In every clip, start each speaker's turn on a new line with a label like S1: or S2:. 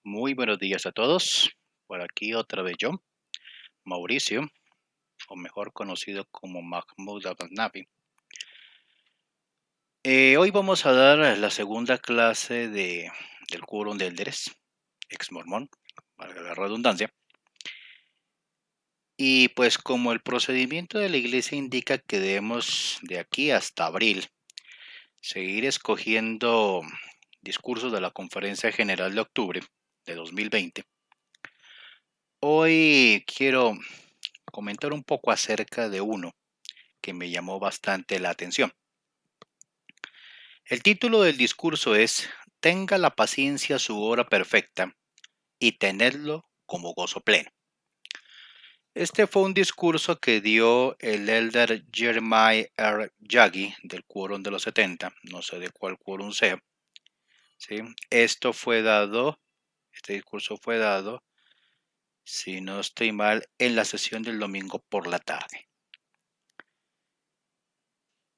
S1: Muy buenos días a todos. Por aquí otra vez yo, Mauricio, o mejor conocido como Mahmoud Abdelnaby. Hoy vamos a dar la segunda clase del Quórum de Elders, ex mormón, valga la redundancia. Y pues como el procedimiento de la iglesia indica que debemos de aquí hasta abril seguir escogiendo discursos de la Conferencia General de Octubre de 2020, hoy quiero comentar un poco acerca de uno que me llamó bastante la atención. El título del discurso es Tenga la paciencia su hora perfecta y tenedlo como gozo pleno. Este fue un discurso que dio el elder Jeremiah R. Yagi del Quórum de los 70, no sé de cuál quórum sea. ¿Sí? Este discurso fue dado, si no estoy mal, en la sesión del domingo por la tarde.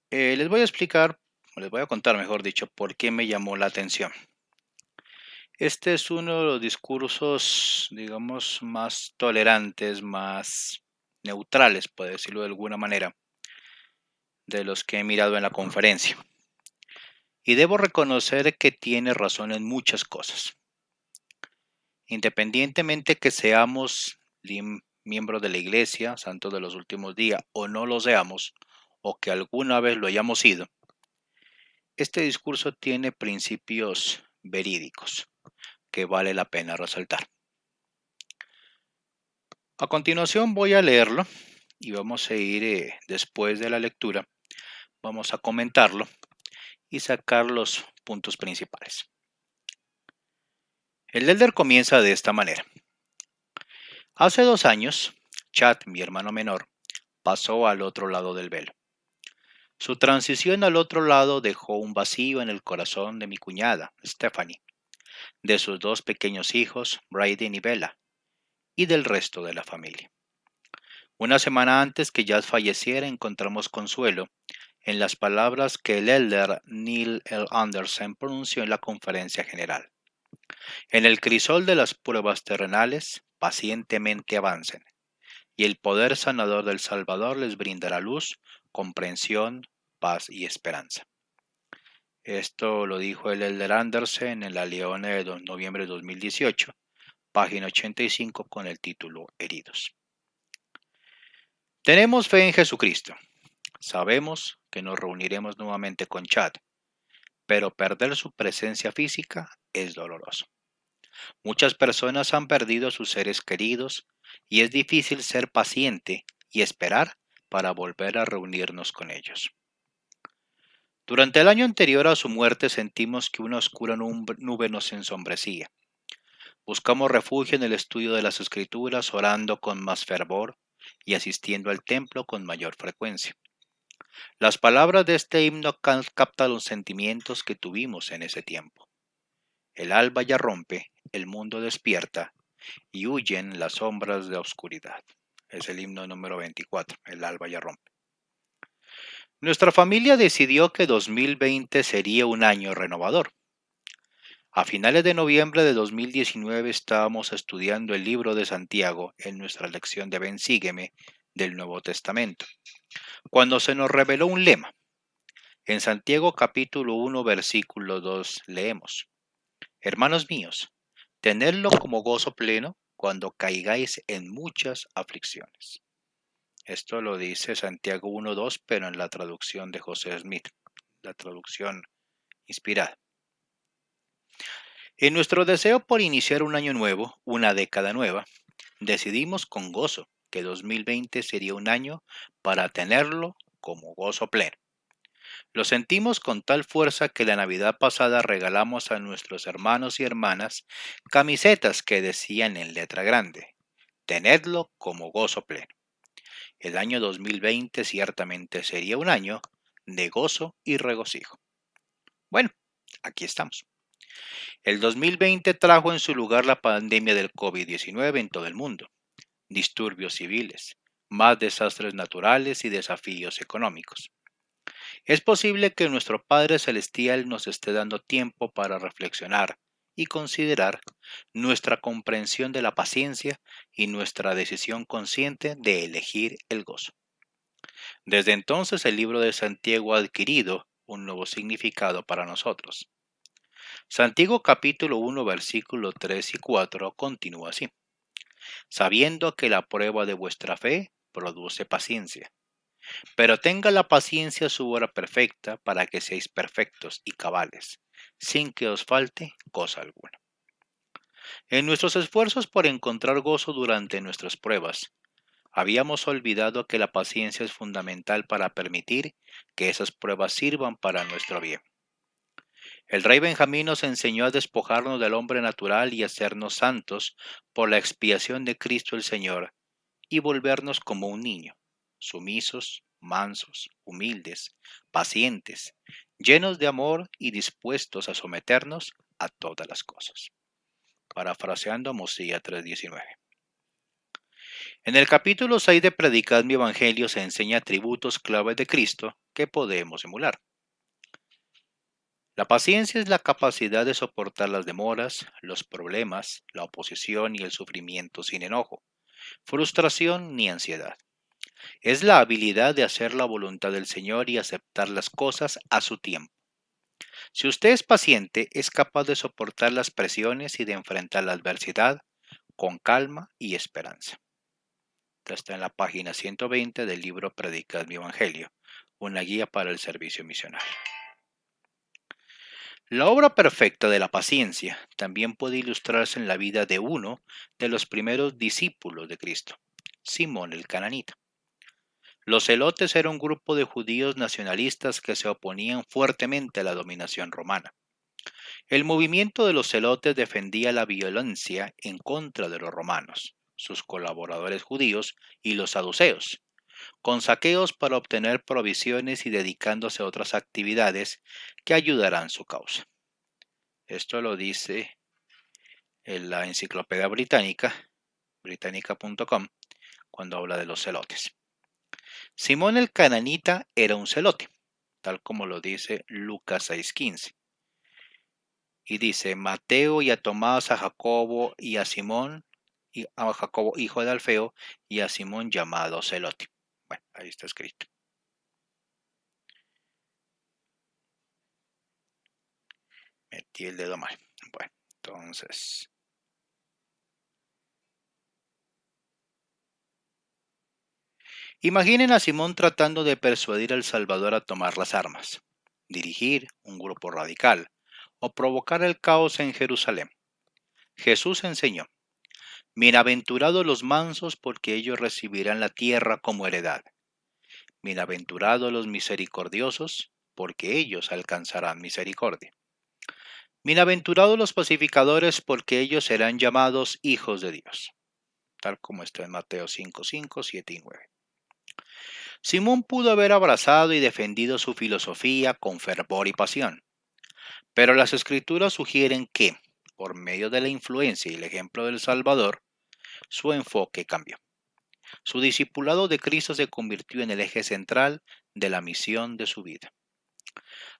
S1: Les voy a contar, mejor dicho, por qué me llamó la atención. Este es uno de los discursos, digamos, más tolerantes, más neutrales, por decirlo de alguna manera, de los que he mirado en la conferencia. Y debo reconocer que tiene razón en muchas cosas. Independientemente que seamos miembros de la Iglesia, santos de los últimos días, o no lo seamos, o que alguna vez lo hayamos sido, este discurso tiene principios verídicos que vale la pena resaltar. A continuación voy a leerlo y vamos a ir después de la lectura, vamos a comentarlo y sacar los puntos principales. El elder comienza de esta manera. Hace 2 años, Chad, mi hermano menor, pasó al otro lado del velo. Su transición al otro lado dejó un vacío en el corazón de mi cuñada, Stephanie, de sus 2 pequeños hijos, Brayden y Bella, y del resto de la familia. Una semana antes que Chad falleciera encontramos consuelo en las palabras que el elder Neil L. Anderson pronunció en la conferencia general. En el crisol de las pruebas terrenales, pacientemente avancen, y el poder sanador del Salvador les brindará luz, comprensión, paz y esperanza. Esto lo dijo el elder Anderson en la Leona de noviembre de 2018, página 85 con el título Heridos. Tenemos fe en Jesucristo. Sabemos que nos reuniremos nuevamente con Chad, pero perder su presencia física es doloroso. Muchas personas han perdido a sus seres queridos y es difícil ser paciente y esperar para volver a reunirnos con ellos. Durante el año anterior a su muerte sentimos que una oscura nube nos ensombrecía. Buscamos refugio en el estudio de las Escrituras, orando con más fervor y asistiendo al templo con mayor frecuencia. Las palabras de este himno captan los sentimientos que tuvimos en ese tiempo. El alba ya rompe, el mundo despierta y huyen las sombras de la oscuridad. Es el himno número 24, el alba ya rompe. Nuestra familia decidió que 2020 sería un año renovador. A finales de noviembre de 2019 estábamos estudiando el libro de Santiago en nuestra lección de Ven, sígueme del Nuevo Testamento, cuando se nos reveló un lema. En Santiago capítulo 1 versículo 2 leemos: Hermanos míos, tenedlo como gozo pleno cuando caigáis en muchas aflicciones. Esto lo dice Santiago 1:2, pero en la traducción de José Smith, la traducción inspirada. En nuestro deseo por iniciar un año nuevo, una década nueva, decidimos con gozo que 2020 sería un año para tenerlo como gozo pleno. Lo sentimos con tal fuerza que la Navidad pasada regalamos a nuestros hermanos y hermanas camisetas que decían en letra grande: Tenedlo como gozo pleno. El año 2020 ciertamente sería un año de gozo y regocijo. Bueno, aquí estamos. El 2020 trajo en su lugar la pandemia del COVID-19 en todo el mundo, disturbios civiles, más desastres naturales y desafíos económicos. Es posible que nuestro Padre Celestial nos esté dando tiempo para reflexionar y considerar nuestra comprensión de la paciencia y nuestra decisión consciente de elegir el gozo. Desde entonces el libro de Santiago ha adquirido un nuevo significado para nosotros. Santiago capítulo 1 versículo 3 y 4 continúa así: sabiendo que la prueba de vuestra fe produce paciencia. Pero tenga la paciencia su obra perfecta para que seáis perfectos y cabales, sin que os falte cosa alguna. En nuestros esfuerzos por encontrar gozo durante nuestras pruebas, habíamos olvidado que la paciencia es fundamental para permitir que esas pruebas sirvan para nuestro bien. El rey Benjamín nos enseñó a despojarnos del hombre natural y hacernos santos por la expiación de Cristo el Señor, y volvernos como un niño, sumisos, mansos, humildes, pacientes, llenos de amor y dispuestos a someternos a todas las cosas. Parafraseando Amós 3:19. En el capítulo 6 de Predicad mi Evangelio se enseña atributos claves de Cristo que podemos emular. La paciencia es la capacidad de soportar las demoras, los problemas, la oposición y el sufrimiento sin enojo, frustración ni ansiedad. Es la habilidad de hacer la voluntad del Señor y aceptar las cosas a su tiempo. Si usted es paciente, es capaz de soportar las presiones y de enfrentar la adversidad con calma y esperanza. Esto está en la página 120 del libro Predicad mi Evangelio, una guía para el servicio misionario. La obra perfecta de la paciencia también puede ilustrarse en la vida de uno de los primeros discípulos de Cristo, Simón el Cananita. Los celotes eran un grupo de judíos nacionalistas que se oponían fuertemente a la dominación romana. El movimiento de los celotes defendía la violencia en contra de los romanos, sus colaboradores judíos y los saduceos, con saqueos para obtener provisiones y dedicándose a otras actividades que ayudarán su causa. Esto lo dice en la Enciclopedia Británica, británica.com, cuando habla de los celotes. Simón el Cananita era un celote, tal como lo dice Lucas 6:15. Y dice: Mateo y a Tomás, a Jacobo y a Simón, y a Jacobo hijo de Alfeo, y a Simón llamado celote. Bueno, ahí está escrito. Metí el dedo mal. Bueno, entonces. Imaginen a Simón tratando de persuadir al Salvador a tomar las armas, dirigir un grupo radical o provocar el caos en Jerusalén. Jesús enseñó: bienaventurados los mansos, porque ellos recibirán la tierra como heredad. Bienaventurados los misericordiosos, porque ellos alcanzarán misericordia. Bienaventurados los pacificadores, porque ellos serán llamados hijos de Dios. Tal como está en Mateo 5:5, 7 y 9. Simón pudo haber abrazado y defendido su filosofía con fervor y pasión, pero las Escrituras sugieren que, por medio de la influencia y el ejemplo del Salvador, su enfoque cambió. Su discipulado de Cristo se convirtió en el eje central de la misión de su vida.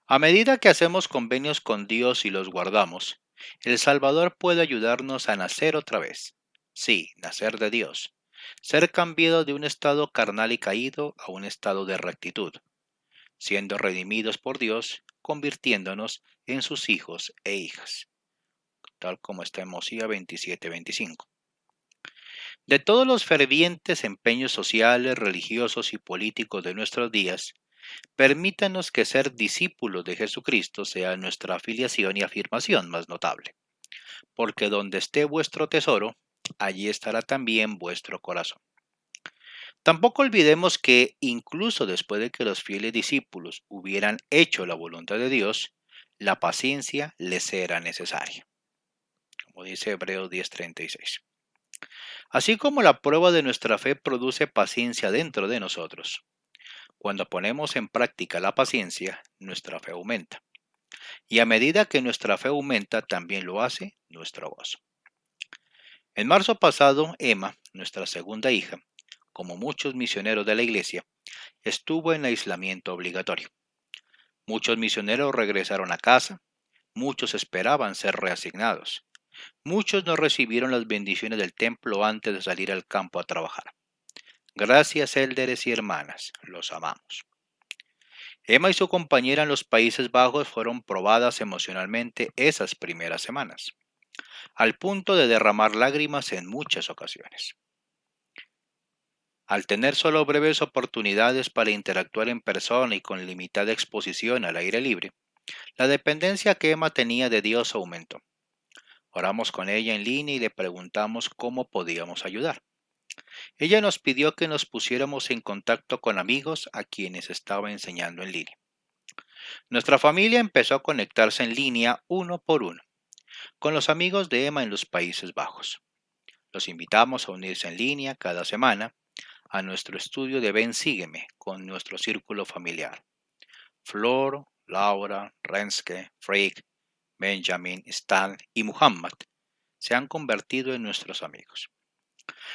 S1: A medida que hacemos convenios con Dios y los guardamos, el Salvador puede ayudarnos a nacer otra vez. Sí, nacer de Dios. Ser cambiado de un estado carnal y caído a un estado de rectitud, siendo redimidos por Dios, convirtiéndonos en sus hijos e hijas, tal como está en Amós 27:25. De todos los fervientes empeños sociales, religiosos y políticos de nuestros días, permítanos que ser discípulos de Jesucristo sea nuestra afiliación y afirmación más notable, porque donde esté vuestro tesoro, allí estará también vuestro corazón. Tampoco olvidemos que, incluso después de que los fieles discípulos hubieran hecho la voluntad de Dios, la paciencia les era necesaria, como dice Hebreos 10:36. Así como la prueba de nuestra fe produce paciencia dentro de nosotros, cuando ponemos en práctica la paciencia, nuestra fe aumenta. Y a medida que nuestra fe aumenta, también lo hace nuestro gozo. En marzo pasado, Emma, nuestra segunda hija, como muchos misioneros de la iglesia, estuvo en aislamiento obligatorio. Muchos misioneros regresaron a casa, muchos esperaban ser reasignados, Muchos no recibieron las bendiciones del templo antes de salir al campo a trabajar. Gracias, élderes y hermanas, los amamos. Emma y su compañera en los Países Bajos fueron probadas emocionalmente esas primeras semanas, al punto de derramar lágrimas en muchas ocasiones. Al tener solo breves oportunidades para interactuar en persona y con limitada exposición al aire libre, la dependencia que Emma tenía de Dios aumentó. Oramos con ella en línea y le preguntamos cómo podíamos ayudar. Ella nos pidió que nos pusiéramos en contacto con amigos a quienes estaba enseñando en línea. Nuestra familia empezó a conectarse en línea uno por uno, con los amigos de Emma en los Países Bajos. Los invitamos a unirse en línea cada semana a nuestro estudio de Ven Sígueme con nuestro círculo familiar. Flor, Laura, Renske, Freik, Benjamin, Stan y Muhammad se han convertido en nuestros amigos.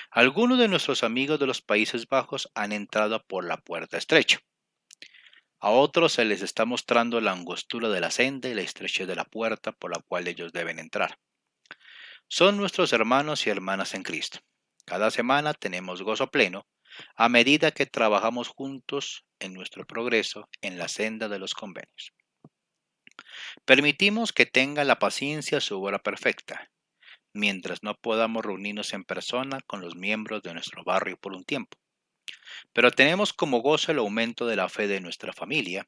S1: Algunos de nuestros amigos de los Países Bajos han entrado por la puerta estrecha. A otros se les está mostrando la angostura de la senda y la estrechez de la puerta por la cual ellos deben entrar. Son nuestros hermanos y hermanas en Cristo. Cada semana tenemos gozo pleno a medida que trabajamos juntos en nuestro progreso en la senda de los convenios. Permitimos que tenga la paciencia su obra perfecta, mientras no podamos reunirnos en persona con los miembros de nuestro barrio por un tiempo. Pero tenemos como gozo el aumento de la fe de nuestra familia,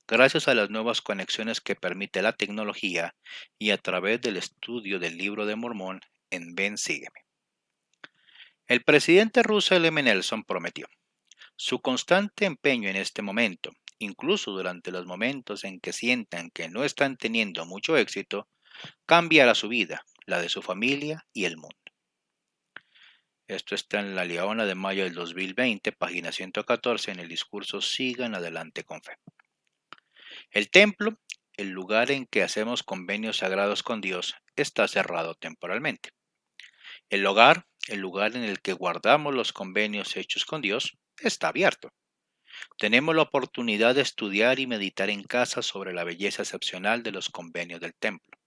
S1: gracias a las nuevas conexiones que permite la tecnología y a través del estudio del Libro de Mormón en Ven Sígueme. El presidente Russell M. Nelson prometió: su constante empeño en este momento, incluso durante los momentos en que sientan que no están teniendo mucho éxito, cambiará su vida, la de su familia y el mundo. Esto está en La Leona de mayo del 2020, página 114, en el discurso Sigan adelante con fe. El templo, el lugar en que hacemos convenios sagrados con Dios, está cerrado temporalmente. El hogar, el lugar en el que guardamos los convenios hechos con Dios, está abierto. Tenemos la oportunidad de estudiar y meditar en casa sobre la belleza excepcional de los convenios del templo.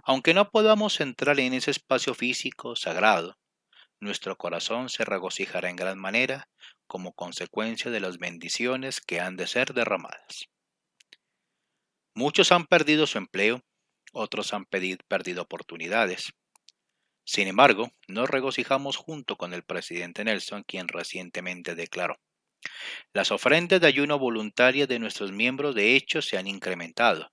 S1: Aunque no podamos entrar en ese espacio físico sagrado, nuestro corazón se regocijará en gran manera como consecuencia de las bendiciones que han de ser derramadas. Muchos han perdido su empleo, otros han perdido oportunidades. Sin embargo, nos regocijamos junto con el presidente Nelson, quien recientemente declaró: las ofrendas de ayuno voluntaria de nuestros miembros de hecho se han incrementado,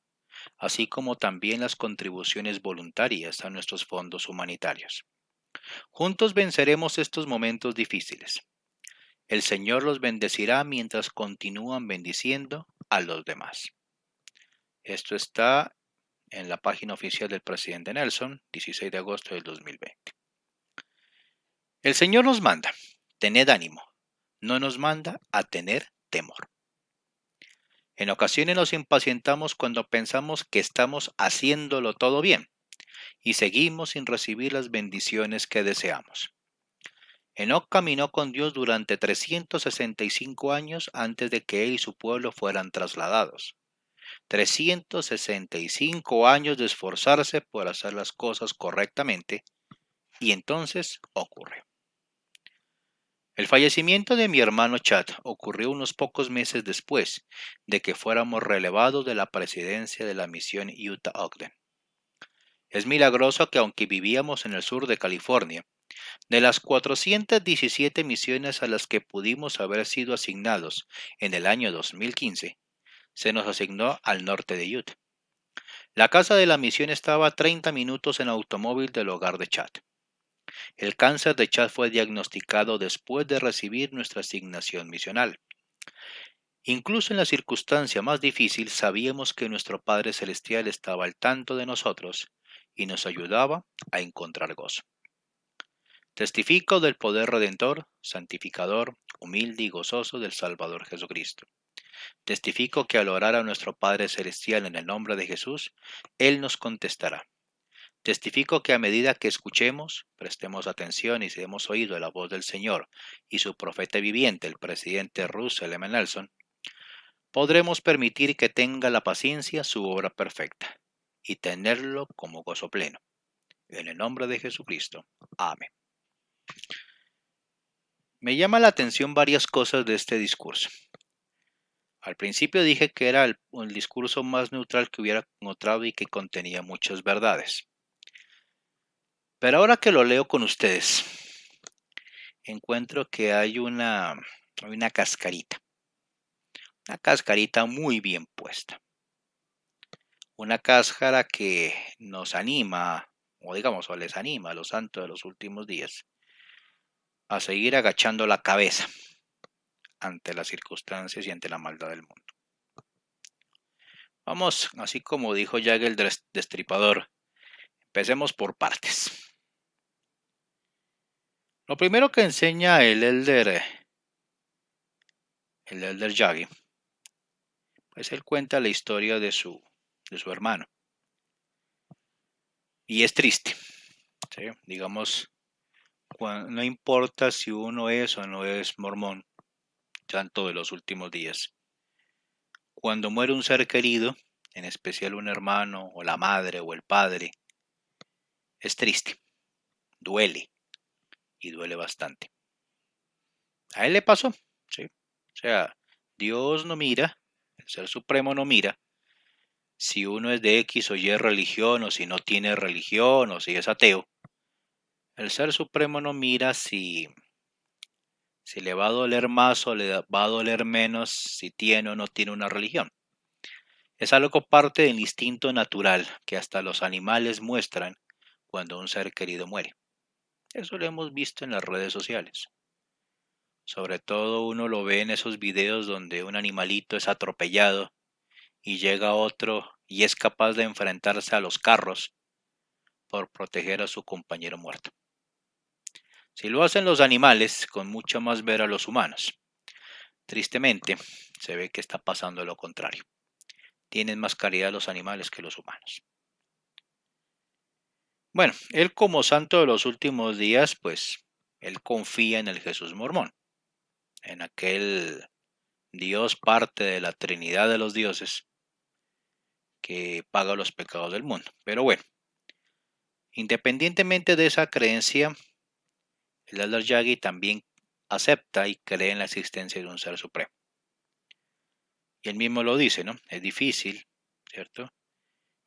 S1: así como también las contribuciones voluntarias a nuestros fondos humanitarios. Juntos venceremos estos momentos difíciles. El Señor los bendecirá mientras continúan bendiciendo a los demás. Esto está en la página oficial del presidente Nelson, 16 de agosto del 2020. El Señor nos manda: tened ánimo. No nos manda a tener temor. En ocasiones nos impacientamos cuando pensamos que estamos haciéndolo todo bien y seguimos sin recibir las bendiciones que deseamos. Enoc caminó con Dios durante 365 años antes de que él y su pueblo fueran trasladados. 365 años de esforzarse por hacer las cosas correctamente, y entonces ocurre. El fallecimiento de mi hermano Chad ocurrió unos pocos meses después de que fuéramos relevados de la presidencia de la misión Utah-Ogden. Es milagroso que, aunque vivíamos en el sur de California, de las 417 misiones a las que pudimos haber sido asignados en el año 2015, se nos asignó al norte de Utah. La casa de la misión estaba a 30 minutos en automóvil del hogar de Chad. El cáncer de Chad fue diagnosticado después de recibir nuestra asignación misional. Incluso en la circunstancia más difícil sabíamos que nuestro Padre Celestial estaba al tanto de nosotros y nos ayudaba a encontrar gozo. Testifico del poder redentor, santificador, humilde y gozoso del Salvador Jesucristo. Testifico que al orar a nuestro Padre Celestial en el nombre de Jesús, Él nos contestará. Testifico que a medida que escuchemos, prestemos atención y demos oído a la voz del Señor y su profeta viviente, el presidente Russell M. Nelson, podremos permitir que tenga la paciencia su obra perfecta y tenerlo como gozo pleno. En el nombre de Jesucristo. Amén. Me llama la atención varias cosas de este discurso. Al principio dije que era el discurso más neutral que hubiera encontrado y que contenía muchas verdades. Pero ahora que lo leo con ustedes, encuentro que hay una cascarita muy bien puesta. Una cáscara que nos anima, o digamos, o les anima a los santos de los últimos días, a seguir agachando la cabeza ante las circunstancias y ante la maldad del mundo. Vamos, así como dijo Jack el Destripador, empecemos por partes. Lo primero que enseña el Elder Yagi, pues él cuenta la historia de su hermano. Y es triste, ¿sí? Digamos, no importa si uno es o no es mormón, santo de los últimos días. Cuando muere un ser querido, en especial un hermano o la madre o el padre, es triste, duele y duele bastante. A él le pasó, ¿sí? O sea, Dios no mira, el Ser Supremo no mira si uno es de X o Y religión o si no tiene religión o si es ateo. El Ser Supremo no mira si le va a doler más o le va a doler menos si tiene o no tiene una religión. Es algo parte del instinto natural que hasta los animales muestran cuando un ser querido muere. Eso lo hemos visto en las redes sociales. Sobre todo uno lo ve en esos videos donde un animalito es atropellado y llega otro y es capaz de enfrentarse a los carros por proteger a su compañero muerto. Si lo hacen los animales, con mucho más ver a los humanos. Tristemente, se ve que está pasando lo contrario. Tienen más caridad los animales que los humanos. Bueno, él como santo de los últimos días, pues, él confía en el Jesús mormón, en aquel Dios parte de la Trinidad de los dioses que paga los pecados del mundo. Pero bueno, independientemente de esa creencia, el Elder Yagi también acepta y cree en la existencia de un ser supremo. Y él mismo lo dice, ¿no? Es difícil, ¿cierto?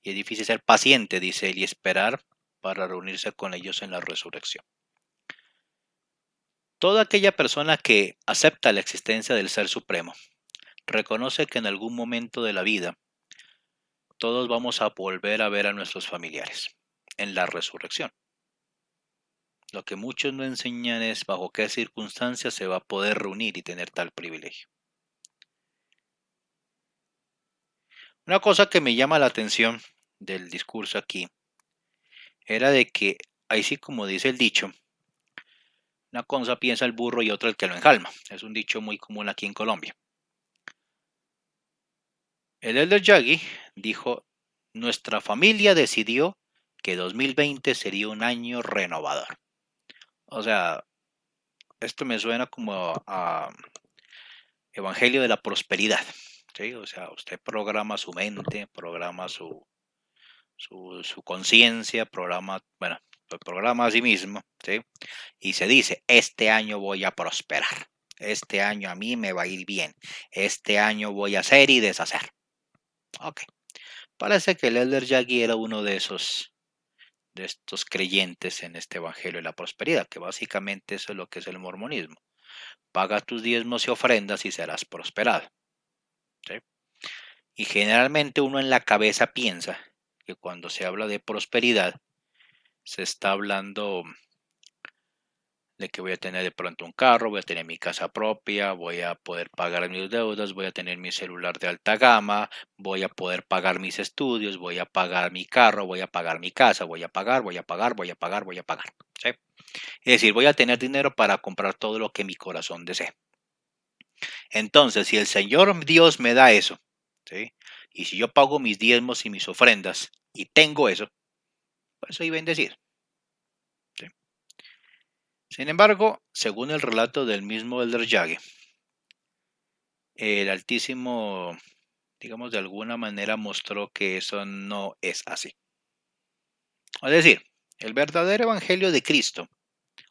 S1: Y es difícil ser paciente, dice él, y esperar para reunirse con ellos en la resurrección. Toda aquella persona que acepta la existencia del Ser Supremo reconoce que en algún momento de la vida todos vamos a volver a ver a nuestros familiares en la resurrección. Lo que muchos no enseñan es bajo qué circunstancias se va a poder reunir y tener tal privilegio. Una cosa que me llama la atención del discurso aquí era de que, ahí sí como dice el dicho, una cosa piensa el burro y otra el que lo enjalma. Es un dicho muy común aquí en Colombia. El Elder Yagi dijo, nuestra familia decidió que 2020 sería un año renovador. O sea, esto me suena como a Evangelio de la Prosperidad. ¿Sí? O sea, usted programa su mente, programa su conciencia, programa a sí mismo, ¿sí? Y se dice, este año voy a prosperar, este año a mí me va a ir bien, este año voy a hacer y deshacer. Ok, parece que el Elder Yagi era uno de estos creyentes en este Evangelio de la Prosperidad, que básicamente eso es lo que es el mormonismo. Paga tus diezmos y ofrendas y serás prosperado. ¿Sí? Y generalmente uno en la cabeza piensa que cuando se habla de prosperidad, se está hablando de que voy a tener de pronto un carro, voy a tener mi casa propia, voy a poder pagar mis deudas, voy a tener mi celular de alta gama, voy a poder pagar mis estudios, voy a pagar mi carro, voy a pagar mi casa, voy a pagar, voy a pagar, voy a pagar, voy a pagar. ¿Sí? Es decir, voy a tener dinero para comprar todo lo que mi corazón desee. Entonces, si el Señor Dios me da eso, ¿sí? Y si yo pago mis diezmos y mis ofrendas y tengo eso, pues soy bendecido. ¿Sí? Sin embargo, según el relato del mismo Elder Yagi, el Altísimo, digamos, de alguna manera mostró que eso no es así. Es decir, El verdadero evangelio de Cristo,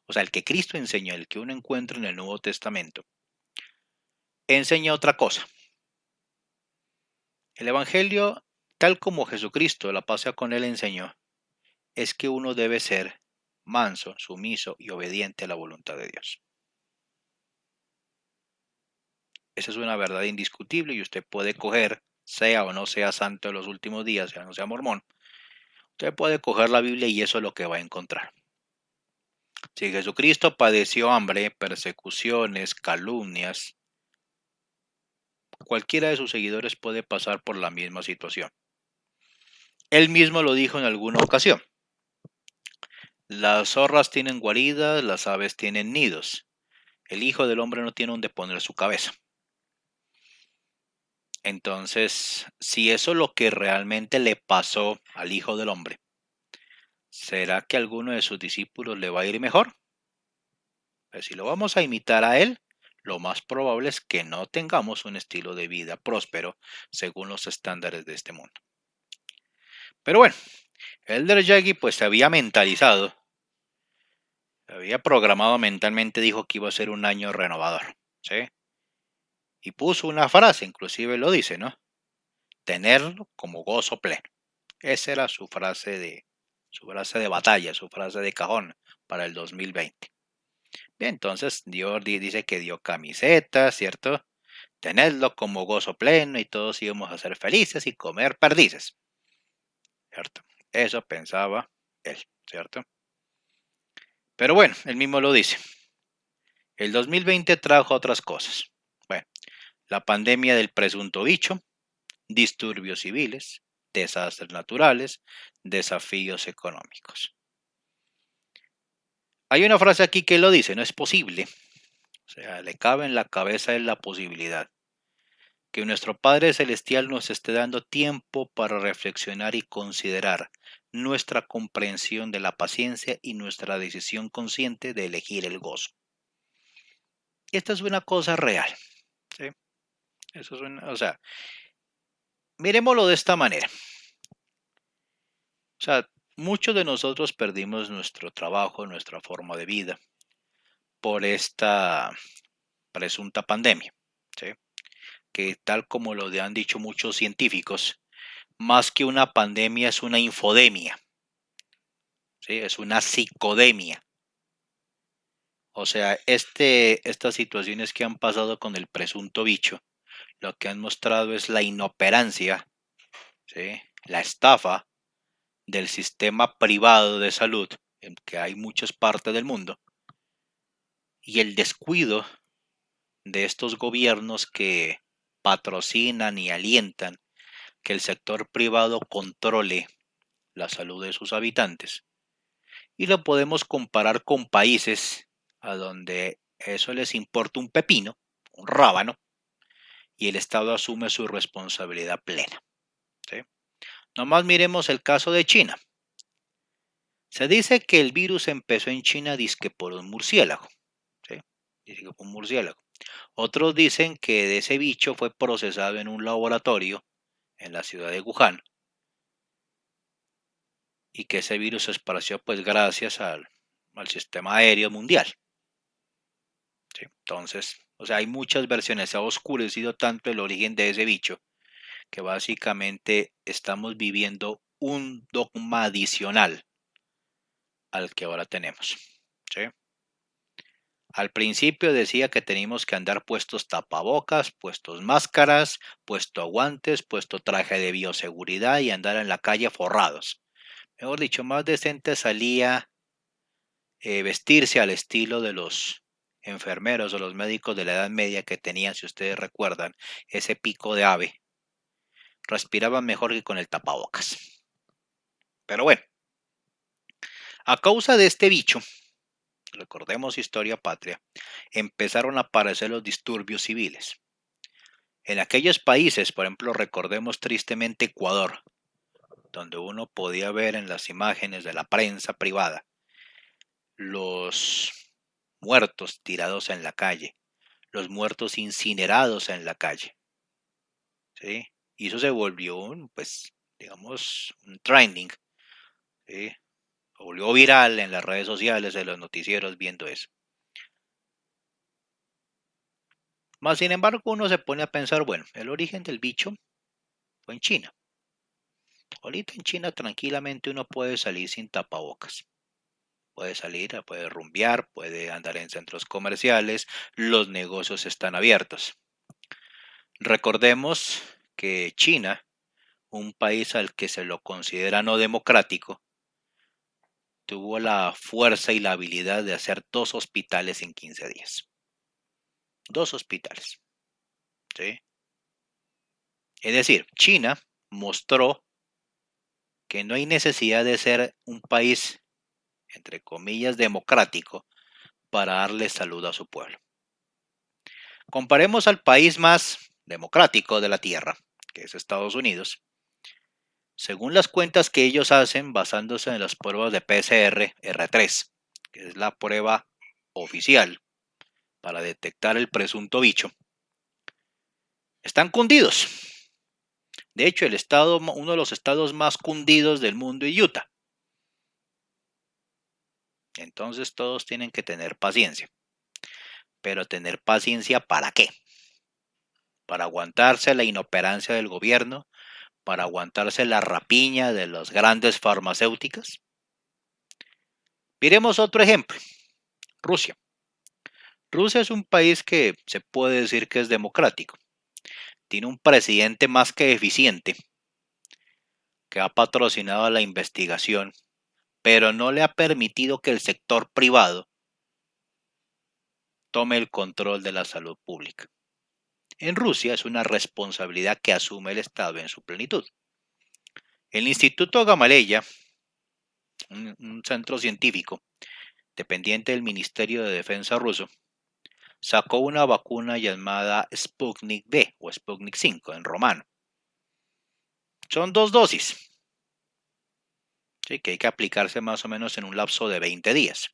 S1: o sea, el que Cristo enseñó, el que uno encuentra en el Nuevo Testamento, enseña otra cosa. El evangelio, tal como Jesucristo, la paz sea con él, enseñó, es que uno debe ser manso, sumiso y obediente a la voluntad de Dios. Esa es una verdad indiscutible y usted puede coger, sea o no sea santo de los últimos días, sea o no sea mormón, usted puede coger la Biblia y eso es lo que va a encontrar. Si Jesucristo padeció hambre, persecuciones, calumnias, cualquiera de sus seguidores puede pasar por la misma situación. Él mismo lo dijo en alguna ocasión. Las zorras tienen guaridas, las aves tienen nidos. El Hijo del Hombre no tiene donde poner su cabeza. Entonces, si eso es lo que realmente le pasó al Hijo del Hombre, ¿será que a alguno de sus discípulos le va a ir mejor? Pues si lo vamos a imitar a él, lo más probable es que no tengamos un estilo de vida próspero según los estándares de este mundo. Pero bueno, Elder Yagi pues se había mentalizado, se había programado mentalmente, dijo que iba a ser un año renovador, ¿sí? Y puso una frase, inclusive lo dice, ¿no? Tenerlo como gozo pleno. Esa era su frase de batalla, su frase de cajón para el 2020. Bien, entonces Dios dice que dio camisetas, ¿cierto? Tenedlo como gozo pleno y todos íbamos a ser felices y comer perdices, ¿cierto? Eso pensaba él, ¿cierto? Pero bueno, él mismo lo dice. El 2020 trajo otras cosas. Bueno, la pandemia del presunto bicho, disturbios civiles, desastres naturales, desafíos económicos. Hay una frase aquí que lo dice, no es posible. O sea, le cabe en la cabeza la posibilidad que nuestro Padre Celestial nos esté dando tiempo para reflexionar y considerar nuestra comprensión de la paciencia y nuestra decisión consciente de elegir el gozo. Esta es una cosa real, ¿sí? Eso es o sea, miremoslo de esta manera. O sea, muchos de nosotros perdimos nuestro trabajo, nuestra forma de vida por esta presunta pandemia, ¿sí? Que tal como lo han dicho muchos científicos, más que una pandemia es una infodemia, ¿sí? Es una psicodemia. O sea, estas situaciones que han pasado con el presunto bicho, lo que han mostrado es la inoperancia, ¿sí? La estafa del sistema privado de salud, en que hay muchas partes del mundo, y el descuido de estos gobiernos que patrocinan y alientan que el sector privado controle la salud de sus habitantes. Y lo podemos comparar con países a donde eso les importa un pepino, un rábano, y el Estado asume su responsabilidad plena, ¿sí? Nomás miremos el caso de China. Se dice que el virus empezó en China dizque por un murciélago, ¿sí? Dice que fue un murciélago. Otros dicen que de ese bicho fue procesado en un laboratorio en la ciudad de Wuhan y que ese virus se esparció pues gracias al sistema aéreo mundial, ¿sí? Entonces, o sea, hay muchas versiones, se ha oscurecido tanto el origen de ese bicho que básicamente estamos viviendo un dogma adicional al que ahora tenemos, ¿sí? Al principio decía que teníamos que andar puestos tapabocas, puestos máscaras, puesto guantes, puesto traje de bioseguridad y andar en la calle forrados. Mejor dicho, más decente salía vestirse al estilo de los enfermeros o los médicos de la Edad Media que tenían, si ustedes recuerdan, ese pico de ave. Respiraban mejor que con el tapabocas. Pero bueno, a causa de este bicho, recordemos historia patria, empezaron a aparecer los disturbios civiles. En aquellos países, por ejemplo, recordemos tristemente Ecuador, donde uno podía ver en las imágenes de la prensa privada los muertos tirados en la calle, los muertos incinerados en la calle, ¿sí? Y eso se volvió un, pues, digamos, un trending, ¿sí? volvió viral en las redes sociales, en los noticieros viendo eso. Más sin embargo, uno se pone a pensar, bueno, el origen del bicho fue en China. Ahorita en China tranquilamente uno puede salir sin tapabocas. Puede salir, puede rumbear, puede andar en centros comerciales, los negocios están abiertos. Recordemos que China, un país al que se lo considera no democrático, tuvo la fuerza y la habilidad de hacer 2 hospitales en 15 días. 2 hospitales, ¿sí? Es decir, China mostró que no hay necesidad de ser un país, entre comillas, democrático para darle salud a su pueblo. Comparemos al país más democrático de la Tierra, que es Estados Unidos. Según las cuentas que ellos hacen basándose en las pruebas de PCR R3, que es la prueba oficial para detectar el presunto bicho, están cundidos. De hecho, uno de los estados más cundidos del mundo es Utah. Entonces todos tienen que tener paciencia. Pero tener paciencia ¿para qué? Para aguantarse la inoperancia del gobierno, para aguantarse la rapiña de las grandes farmacéuticas. Miremos otro ejemplo, Rusia. Rusia es un país que se puede decir que es democrático. Tiene un presidente más que eficiente, que ha patrocinado la investigación, pero no le ha permitido que el sector privado tome el control de la salud pública. En Rusia es una responsabilidad que asume el Estado en su plenitud. El Instituto Gamaleya, un centro científico dependiente del Ministerio de Defensa ruso, sacó una vacuna llamada Sputnik V o Sputnik 5 en romano. Son 2 dosis, ¿sí? Que hay que aplicarse más o menos en un lapso de 20 días.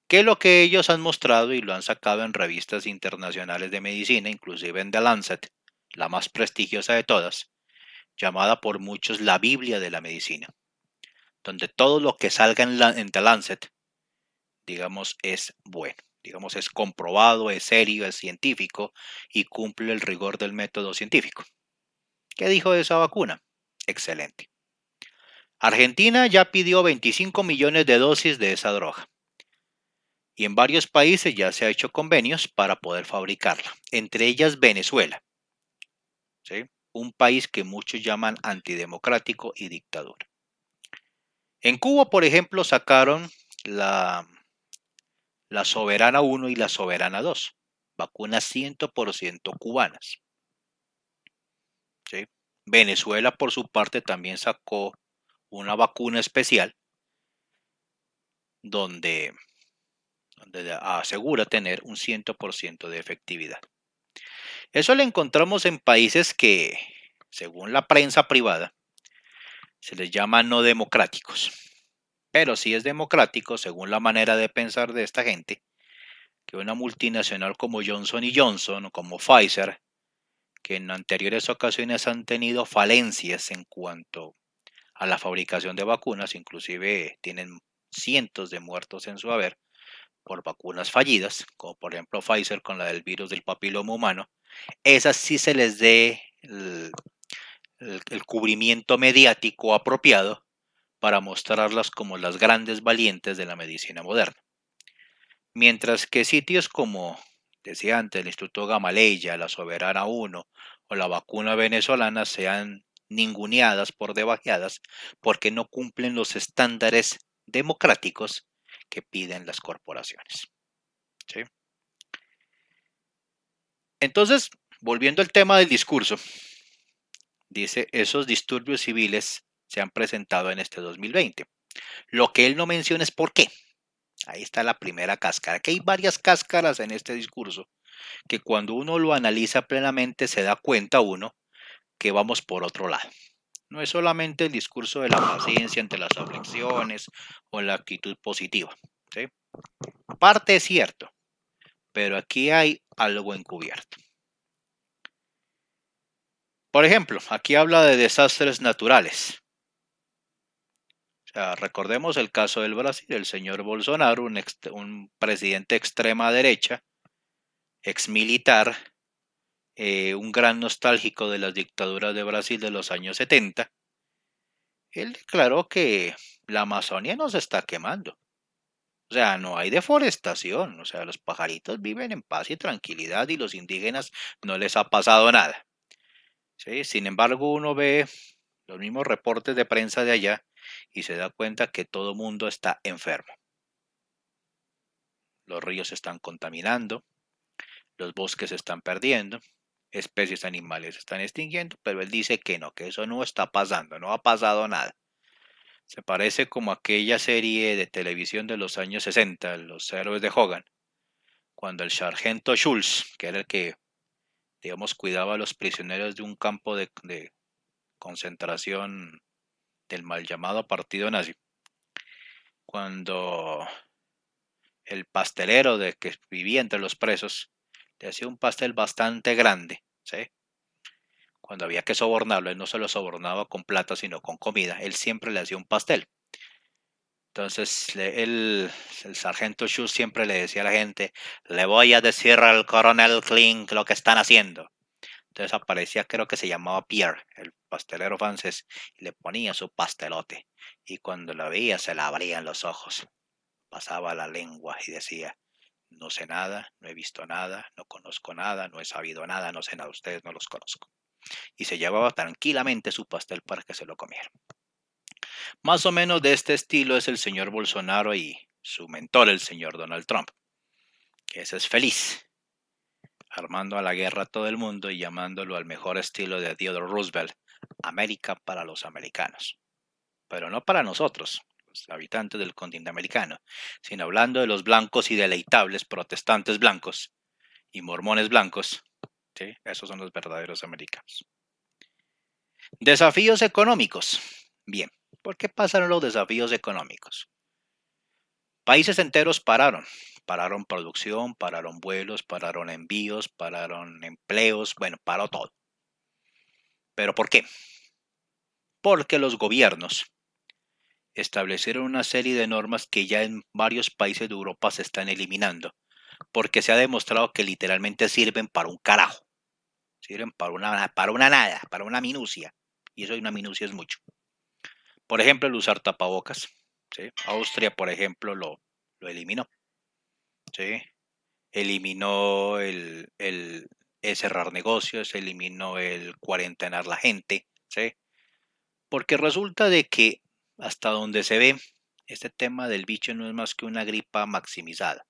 S1: ¿Qué es lo que ellos han mostrado y lo han sacado en revistas internacionales de medicina, inclusive en The Lancet, la más prestigiosa de todas, llamada por muchos la Biblia de la medicina, donde todo lo que salga en The Lancet, digamos, es bueno, digamos, es comprobado, es serio, es científico y cumple el rigor del método científico. ¿Qué dijo de esa vacuna? Excelente. Argentina ya pidió 25 millones de dosis de esa droga. Y en varios países ya se ha hecho convenios para poder fabricarla, entre ellas Venezuela, ¿sí? Un país que muchos llaman antidemocrático y dictadura. En Cuba, por ejemplo, sacaron la Soberana 1 y la Soberana 2, vacunas 100% cubanas, ¿sí? Venezuela, por su parte, también sacó una vacuna especial donde asegura tener un 100% de efectividad. Eso lo encontramos en países que, según la prensa privada, se les llama no democráticos. Pero sí es democrático, según la manera de pensar de esta gente, que una multinacional como Johnson y Johnson o como Pfizer, que en anteriores ocasiones han tenido falencias en cuanto a la fabricación de vacunas, inclusive tienen cientos de muertos en su haber por vacunas fallidas, como por ejemplo Pfizer con la del virus del papiloma humano, esas sí se les dé el cubrimiento mediático apropiado para mostrarlas como las grandes valientes de la medicina moderna. Mientras que sitios como, decía antes, el Instituto Gamaleya, la Soberana 1 o la vacuna venezolana sean ninguneadas por debajeadas porque no cumplen los estándares democráticos que piden las corporaciones. ¿Sí? Entonces, volviendo al tema del discurso, dice, esos disturbios civiles se han presentado en este 2020. Lo que él no menciona es por qué. Ahí está la primera cáscara, que hay varias cáscaras en este discurso, que cuando uno lo analiza plenamente se da cuenta uno que vamos por otro lado. No es solamente el discurso de la paciencia ante las aflicciones o la actitud positiva, ¿sí? Parte es cierto, pero aquí hay algo encubierto. Por ejemplo, aquí habla de desastres naturales. Recordemos el caso del Brasil, el señor Bolsonaro, un presidente extrema derecha, ex militar, un gran nostálgico de las dictaduras de Brasil de los años 70. Él declaró que la Amazonia no se está quemando. O sea, no hay deforestación. O sea, los pajaritos viven en paz y tranquilidad y los indígenas no les ha pasado nada. ¿Sí? Sin embargo, uno ve los mismos reportes de prensa de allá y se da cuenta que todo mundo está enfermo. Los ríos se están contaminando, los bosques se están perdiendo, especies animales se están extinguiendo, pero él dice que no, que eso no está pasando, no ha pasado nada. Se parece como aquella serie de televisión de los años 60, Los Héroes de Hogan, cuando el sargento Schulz, que era el que, digamos, cuidaba a los prisioneros de un campo de concentración del mal llamado partido nazi, cuando el pastelero de que vivía entre los presos le hacía un pastel bastante grande, ¿sí? Cuando había que sobornarlo, él no se lo sobornaba con plata, sino con comida, él siempre le hacía un pastel. Entonces el sargento Shu siempre le decía a la gente, le voy a decir al coronel Klink lo que están haciendo. Entonces aparecía, creo que se llamaba Pierre, el pastelero francés, y le ponía su pastelote. Y cuando lo veía se le abrían los ojos, pasaba la lengua y decía, no sé nada, no he visto nada, no conozco nada, no he sabido nada, no sé nada de ustedes, no los conozco. Y se llevaba tranquilamente su pastel para que se lo comieran. Más o menos de este estilo es el señor Bolsonaro y su mentor, el señor Donald Trump, que ese es feliz, armando a la guerra a todo el mundo y llamándolo al mejor estilo de Theodore Roosevelt, América para los americanos. Pero no para nosotros, los habitantes del continente americano, sino hablando de los blancos y deleitables protestantes blancos y mormones blancos. ¿Sí? Esos son los verdaderos americanos. Desafíos económicos. Bien, ¿por qué pasaron los desafíos económicos? Países enteros pararon. Pararon producción, pararon vuelos, pararon envíos, pararon empleos, bueno, paró todo. ¿Pero por qué? Porque los gobiernos establecieron una serie de normas que ya en varios países de Europa se están eliminando, porque se ha demostrado que literalmente sirven para un carajo, sirven para una nada, para una minucia, y eso de una minucia es mucho. Por ejemplo, el usar tapabocas, ¿sí? Austria, por ejemplo, lo eliminó, ¿sí? Eliminó el cerrar negocios, eliminó el cuarentenar la gente, ¿sí? Porque resulta de que hasta donde se ve, este tema del bicho no es más que una gripa maximizada.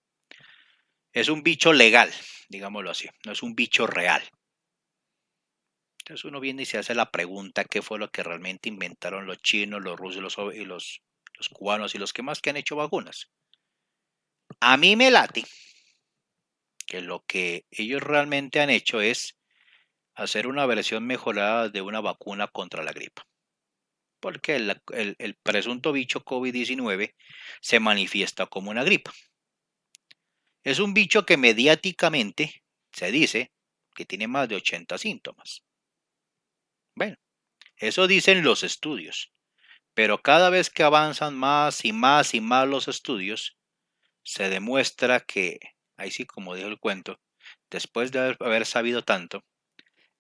S1: Es un bicho legal, digámoslo así, no es un bicho real. Entonces uno viene y se hace la pregunta, ¿qué fue lo que realmente inventaron los chinos, los rusos y los cubanos y los que más que han hecho vacunas? A mí me late que lo que ellos realmente han hecho es hacer una versión mejorada de una vacuna contra la gripa. Porque el presunto bicho COVID-19 se manifiesta como una gripa. Es un bicho que mediáticamente se dice que tiene más de 80 síntomas. Bueno, eso dicen los estudios, pero cada vez que avanzan más y más y más los estudios, se demuestra que, ahí sí como dijo el cuento, después de haber sabido tanto,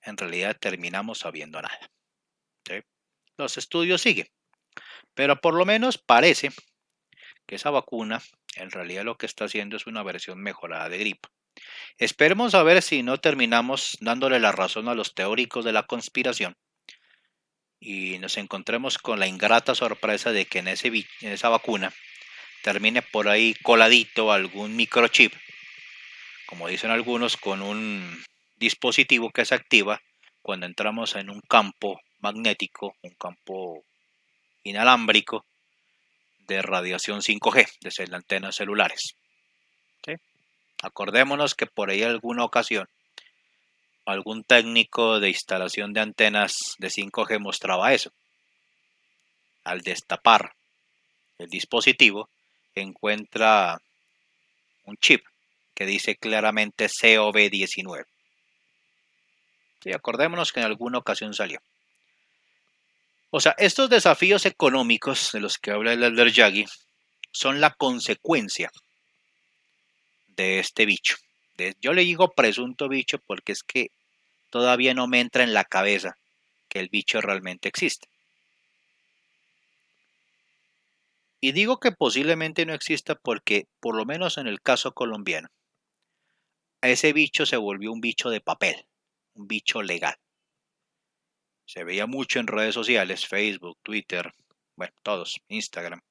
S1: en realidad terminamos sabiendo nada. ¿Sí? Los estudios siguen, pero por lo menos parece que esa vacuna en realidad lo que está haciendo es una versión mejorada de gripa. Esperemos a ver si no terminamos dándole la razón a los teóricos de la conspiración y nos encontremos con la ingrata sorpresa de que en esa vacuna termine por ahí coladito algún microchip, como dicen algunos, con un dispositivo que se activa cuando entramos en un campo magnético, un campo inalámbrico de radiación 5G desde antenas celulares. ¿Sí? Acordémonos que por ahí alguna ocasión algún técnico de instalación de antenas de 5G mostraba eso. Al destapar el dispositivo encuentra un chip que dice claramente COV19. Sí, acordémonos que en alguna ocasión salió. O sea, estos desafíos económicos de los que habla el Elder Yagi son la consecuencia de este bicho. Yo le digo presunto bicho porque es que todavía no me entra en la cabeza que el bicho realmente existe. Y digo que posiblemente no exista porque, por lo menos en el caso colombiano, ese bicho se volvió un bicho de papel, un bicho legal. Se veía mucho en redes sociales, Facebook, Twitter, bueno, todos, Instagram.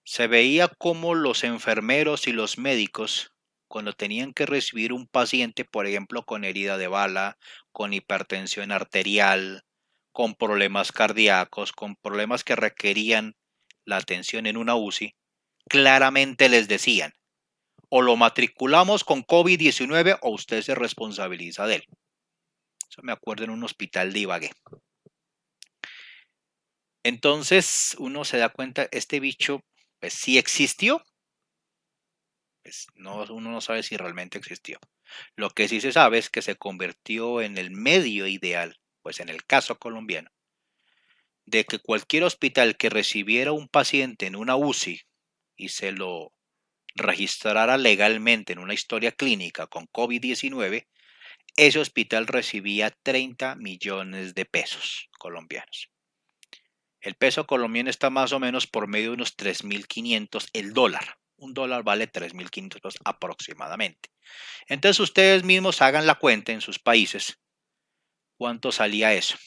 S1: Se veía como los enfermeros y los médicos, cuando tenían que recibir un paciente, por ejemplo, con herida de bala, con hipertensión arterial, con problemas cardíacos, con problemas que requerían la atención en una UCI, claramente les decían, o lo matriculamos con COVID-19 o usted se responsabiliza de él. Eso me acuerdo en un hospital de Ibagué. Entonces uno se da cuenta, este bicho, pues sí existió, pues no, uno no sabe si realmente existió. Lo que sí se sabe es que se convirtió en el medio ideal, pues en el caso colombiano, de que cualquier hospital que recibiera un paciente en una UCI y se lo registrara legalmente en una historia clínica con COVID-19, ese hospital recibía 30 millones de pesos colombianos. El peso colombiano está más o menos por medio de unos 3.500 el dólar. Un dólar vale 3.500 aproximadamente. Entonces ustedes mismos hagan la cuenta en sus países. ¿Cuánto salía eso?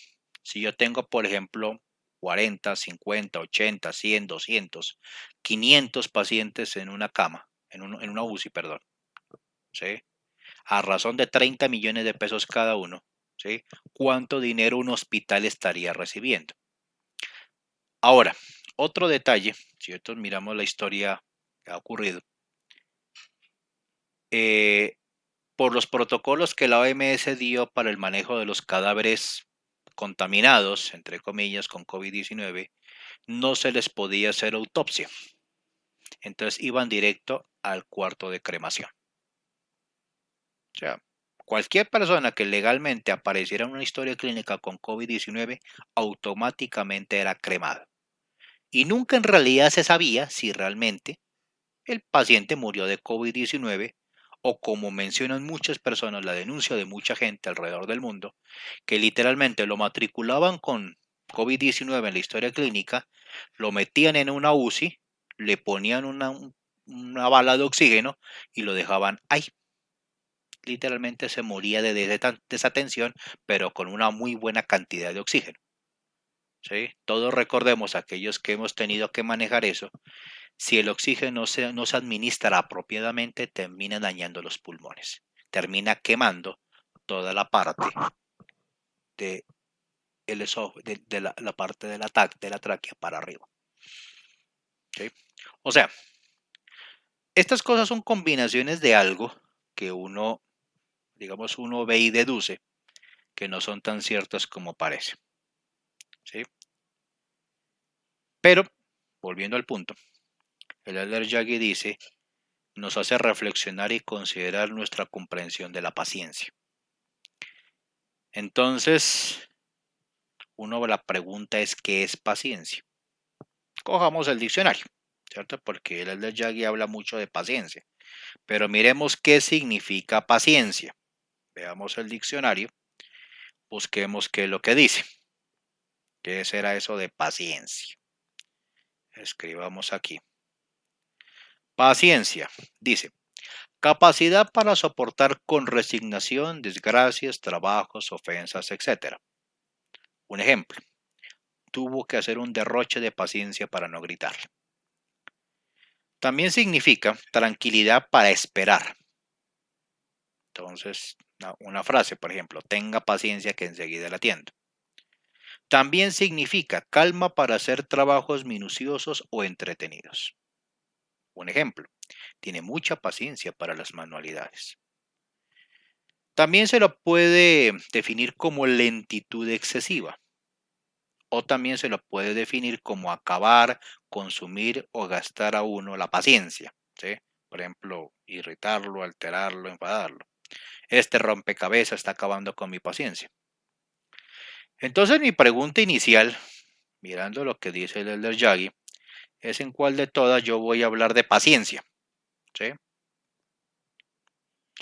S1: Si yo tengo, por ejemplo, 40, 50, 80, 100, 200, 500 pacientes en una cama, en una UCI, perdón, ¿sí? A razón de 30 millones de pesos cada uno, ¿sí? ¿Cuánto dinero un hospital estaría recibiendo? Ahora, otro detalle, si nosotros miramos la historia que ha ocurrido, eh, por los protocolos que la OMS dio para el manejo de los cadáveres contaminados, entre comillas, con COVID-19, no se les podía hacer autopsia. Entonces iban directo al cuarto de cremación. O sea, cualquier persona que legalmente apareciera en una historia clínica con COVID-19 automáticamente era cremada. Y nunca en realidad se sabía si realmente el paciente murió de COVID-19 o como mencionan muchas personas, la denuncia de mucha gente alrededor del mundo, que literalmente lo matriculaban con COVID-19 en la historia clínica, lo metían en una UCI, le ponían una bala de oxígeno y lo dejaban ahí. Literalmente se moría de desatención, pero con una muy buena cantidad de oxígeno. ¿Sí? Todos recordemos, aquellos que hemos tenido que manejar eso, si el oxígeno no se administra apropiadamente, termina dañando los pulmones, termina quemando toda la parte de, la parte de la tráquea para arriba. ¿Sí? O sea, estas cosas son combinaciones de algo que uno, digamos, uno ve y deduce que no son tan ciertas como parece. ¿Sí? Pero, volviendo al punto, el Elder Yagi dice, nos hace reflexionar y considerar nuestra comprensión de la paciencia. Entonces, la pregunta es, ¿qué es paciencia? Cojamos el diccionario, ¿cierto? Porque el Elder Yagi habla mucho de paciencia. Pero miremos qué significa paciencia. Veamos el diccionario, busquemos qué es lo que dice. ¿Qué será eso de paciencia? Escribamos aquí. Paciencia, dice, capacidad para soportar con resignación desgracias, trabajos, ofensas, etc. Un ejemplo, tuvo que hacer un derroche de paciencia para no gritar. También significa tranquilidad para esperar. Entonces, una frase, por ejemplo, tenga paciencia que enseguida la atiendo. También significa calma para hacer trabajos minuciosos o entretenidos. Un ejemplo, tiene mucha paciencia para las manualidades. También se lo puede definir como lentitud excesiva o también se lo puede definir como acabar, consumir o gastar a uno la paciencia. ¿Sí? Por ejemplo, irritarlo, alterarlo, enfadarlo. Este rompecabezas está acabando con mi paciencia. Entonces mi pregunta inicial, mirando lo que dice el Elder Yagi, es en cuál de todas yo voy a hablar de paciencia, ¿sí?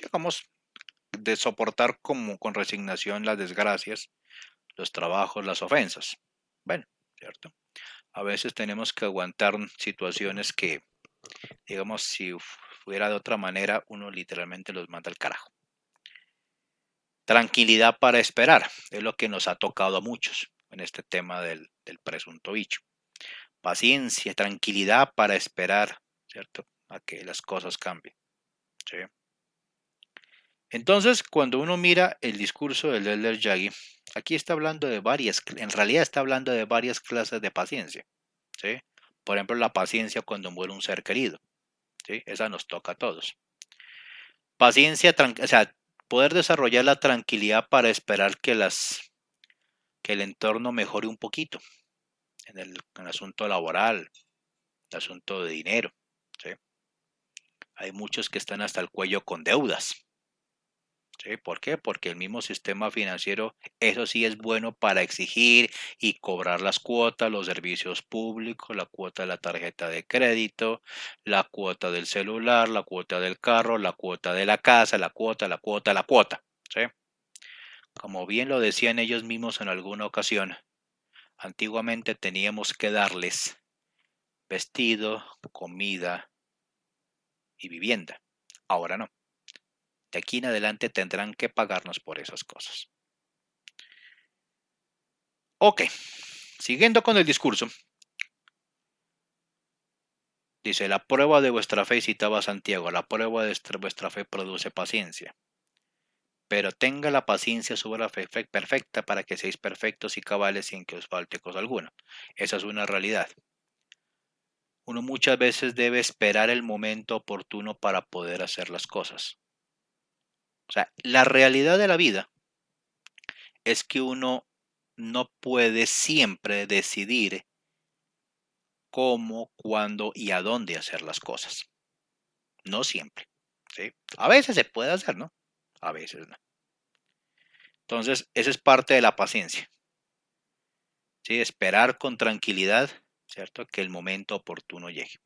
S1: Digamos, de soportar como con resignación las desgracias, los trabajos, las ofensas. Bueno, ¿cierto? A veces tenemos que aguantar situaciones que, digamos, si fuera de otra manera, uno literalmente los manda al carajo. Tranquilidad para esperar, es lo que nos ha tocado a muchos en este tema del presunto bicho. Paciencia, tranquilidad para esperar, ¿cierto? A que las cosas cambien, ¿sí? Entonces, cuando uno mira el discurso del Elder Yagi, aquí está hablando de varias, en realidad está hablando de varias clases de paciencia, ¿sí? Por ejemplo, la paciencia cuando muere un ser querido, ¿sí? Esa nos toca a todos. Paciencia, o sea, poder desarrollar la tranquilidad para esperar que el entorno mejore un poquito en el asunto laboral, el asunto de dinero, ¿sí? Hay muchos que están hasta el cuello con deudas, ¿sí? ¿Por qué? Porque el mismo sistema financiero, eso sí es bueno para exigir y cobrar las cuotas, los servicios públicos, la cuota de la tarjeta de crédito, la cuota del celular, la cuota del carro, la cuota de la casa, la cuota, ¿sí? Como bien lo decían ellos mismos en alguna ocasión, antiguamente teníamos que darles vestido, comida y vivienda. Ahora no. De aquí en adelante tendrán que pagarnos por esas cosas. Ok, siguiendo con el discurso, dice, la prueba de vuestra fe, citaba Santiago, la prueba de vuestra fe produce paciencia, pero tenga la paciencia su obra perfecta para que seáis perfectos y cabales sin que os falte cosa alguna. Esa es una realidad. Uno muchas veces debe esperar el momento oportuno para poder hacer las cosas. O sea, la realidad de la vida es que uno no puede siempre decidir cómo, cuándo y a dónde hacer las cosas. No siempre, ¿sí? A veces se puede hacer, ¿no? A veces no. Entonces, esa es parte de la paciencia, ¿sí? Esperar con tranquilidad, ¿cierto? Que el momento oportuno llegue.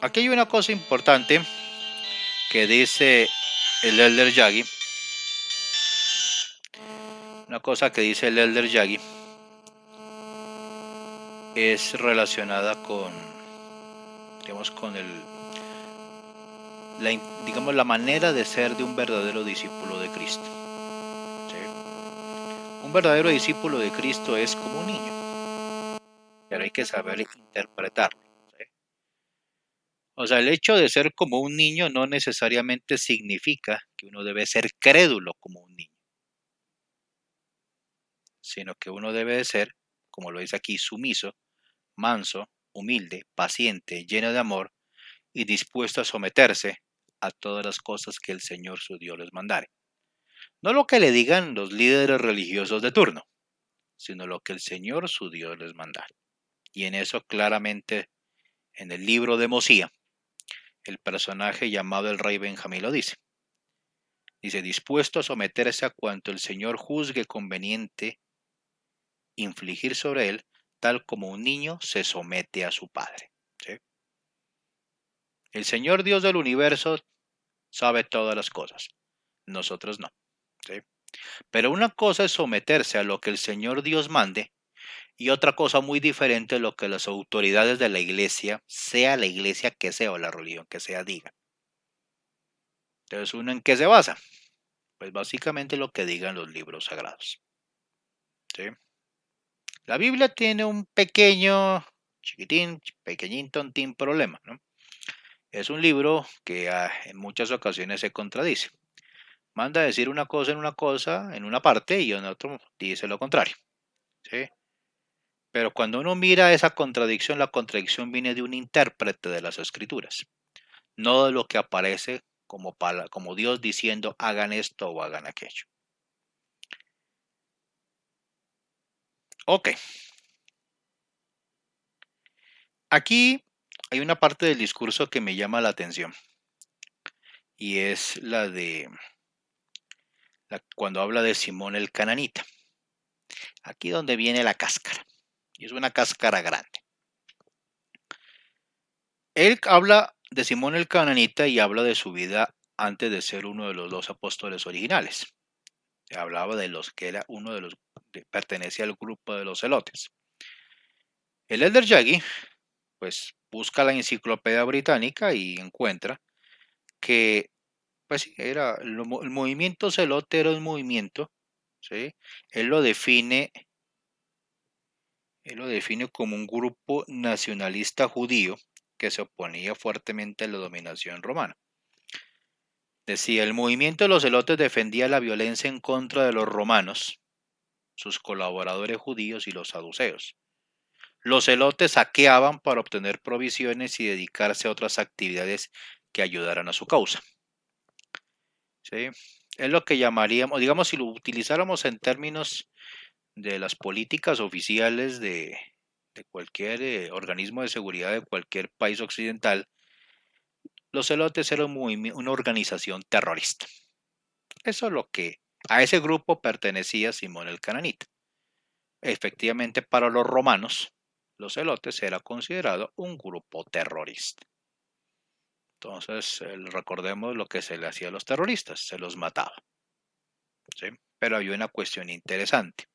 S1: Aquí hay una cosa importante que dice el Elder Yagi. Una cosa que dice el Elder Yagi es relacionada con, digamos, con digamos, la manera de ser de un verdadero discípulo de Cristo, ¿sí? Un verdadero discípulo de Cristo es como un niño, pero hay que saber interpretarlo, ¿sí? O sea, el hecho de ser como un niño no necesariamente significa que uno debe ser crédulo como un niño, sino que uno debe de ser, como lo dice aquí, sumiso, manso, humilde, paciente, lleno de amor y dispuesto a someterse a todas las cosas que el Señor su Dios les mandare. No lo que le digan los líderes religiosos de turno, sino lo que el Señor su Dios les mandare. Y en eso claramente en el libro de Mosía, el personaje llamado el rey Benjamín lo dice. Dice, dispuesto a someterse a cuanto el Señor juzgue conveniente infligir sobre él, tal como un niño se somete a su padre. ¿Sí? El Señor Dios del universo sabe todas las cosas, nosotros no. ¿Sí? Pero una cosa es someterse a lo que el Señor Dios mande y otra cosa muy diferente es lo que las autoridades de la iglesia, sea la iglesia que sea o la religión que sea, digan. Entonces, ¿uno en qué se basa? Pues básicamente lo que digan los libros sagrados. ¿Sí? La Biblia tiene un pequeño, chiquitín, pequeñín, tontín problema, ¿no? Es un libro que en muchas ocasiones se contradice. Manda a decir una cosa en una parte y en otro dice lo contrario, ¿sí? Pero cuando uno mira esa contradicción, la contradicción viene de un intérprete de las escrituras, no de lo que aparece como Dios diciendo hagan esto o hagan aquello. Ok, aquí hay una parte del discurso que me llama la atención y es la de cuando habla de Simón el Cananita. Aquí donde viene la cáscara. Y es una cáscara grande. Él habla de Simón el Cananita y habla de su vida antes de ser uno de los dos apóstoles originales. Hablaba de los que era uno de los que pertenecía al grupo de los celotes. El Elder Yagi, pues busca la enciclopedia británica y encuentra que, pues sí, el movimiento celote era un movimiento, ¿sí? Él lo define, él lo define como un grupo nacionalista judío que se oponía fuertemente a la dominación romana. Decía, el movimiento de los celotes defendía la violencia en contra de los romanos, sus colaboradores judíos y los saduceos. Los celotes saqueaban para obtener provisiones y dedicarse a otras actividades que ayudaran a su causa. ¿Sí? Es lo que llamaríamos, digamos, si lo utilizáramos en términos de las políticas oficiales de cualquier organismo de seguridad de cualquier país occidental, los celotes eran una organización terrorista. Eso es lo que a ese grupo pertenecía Simón el Cananita. Efectivamente, para los romanos, los celotes era considerado un grupo terrorista. Entonces, recordemos lo que se le hacía a los terroristas, se los mataba. ¿Sí? Pero hay una cuestión interesante.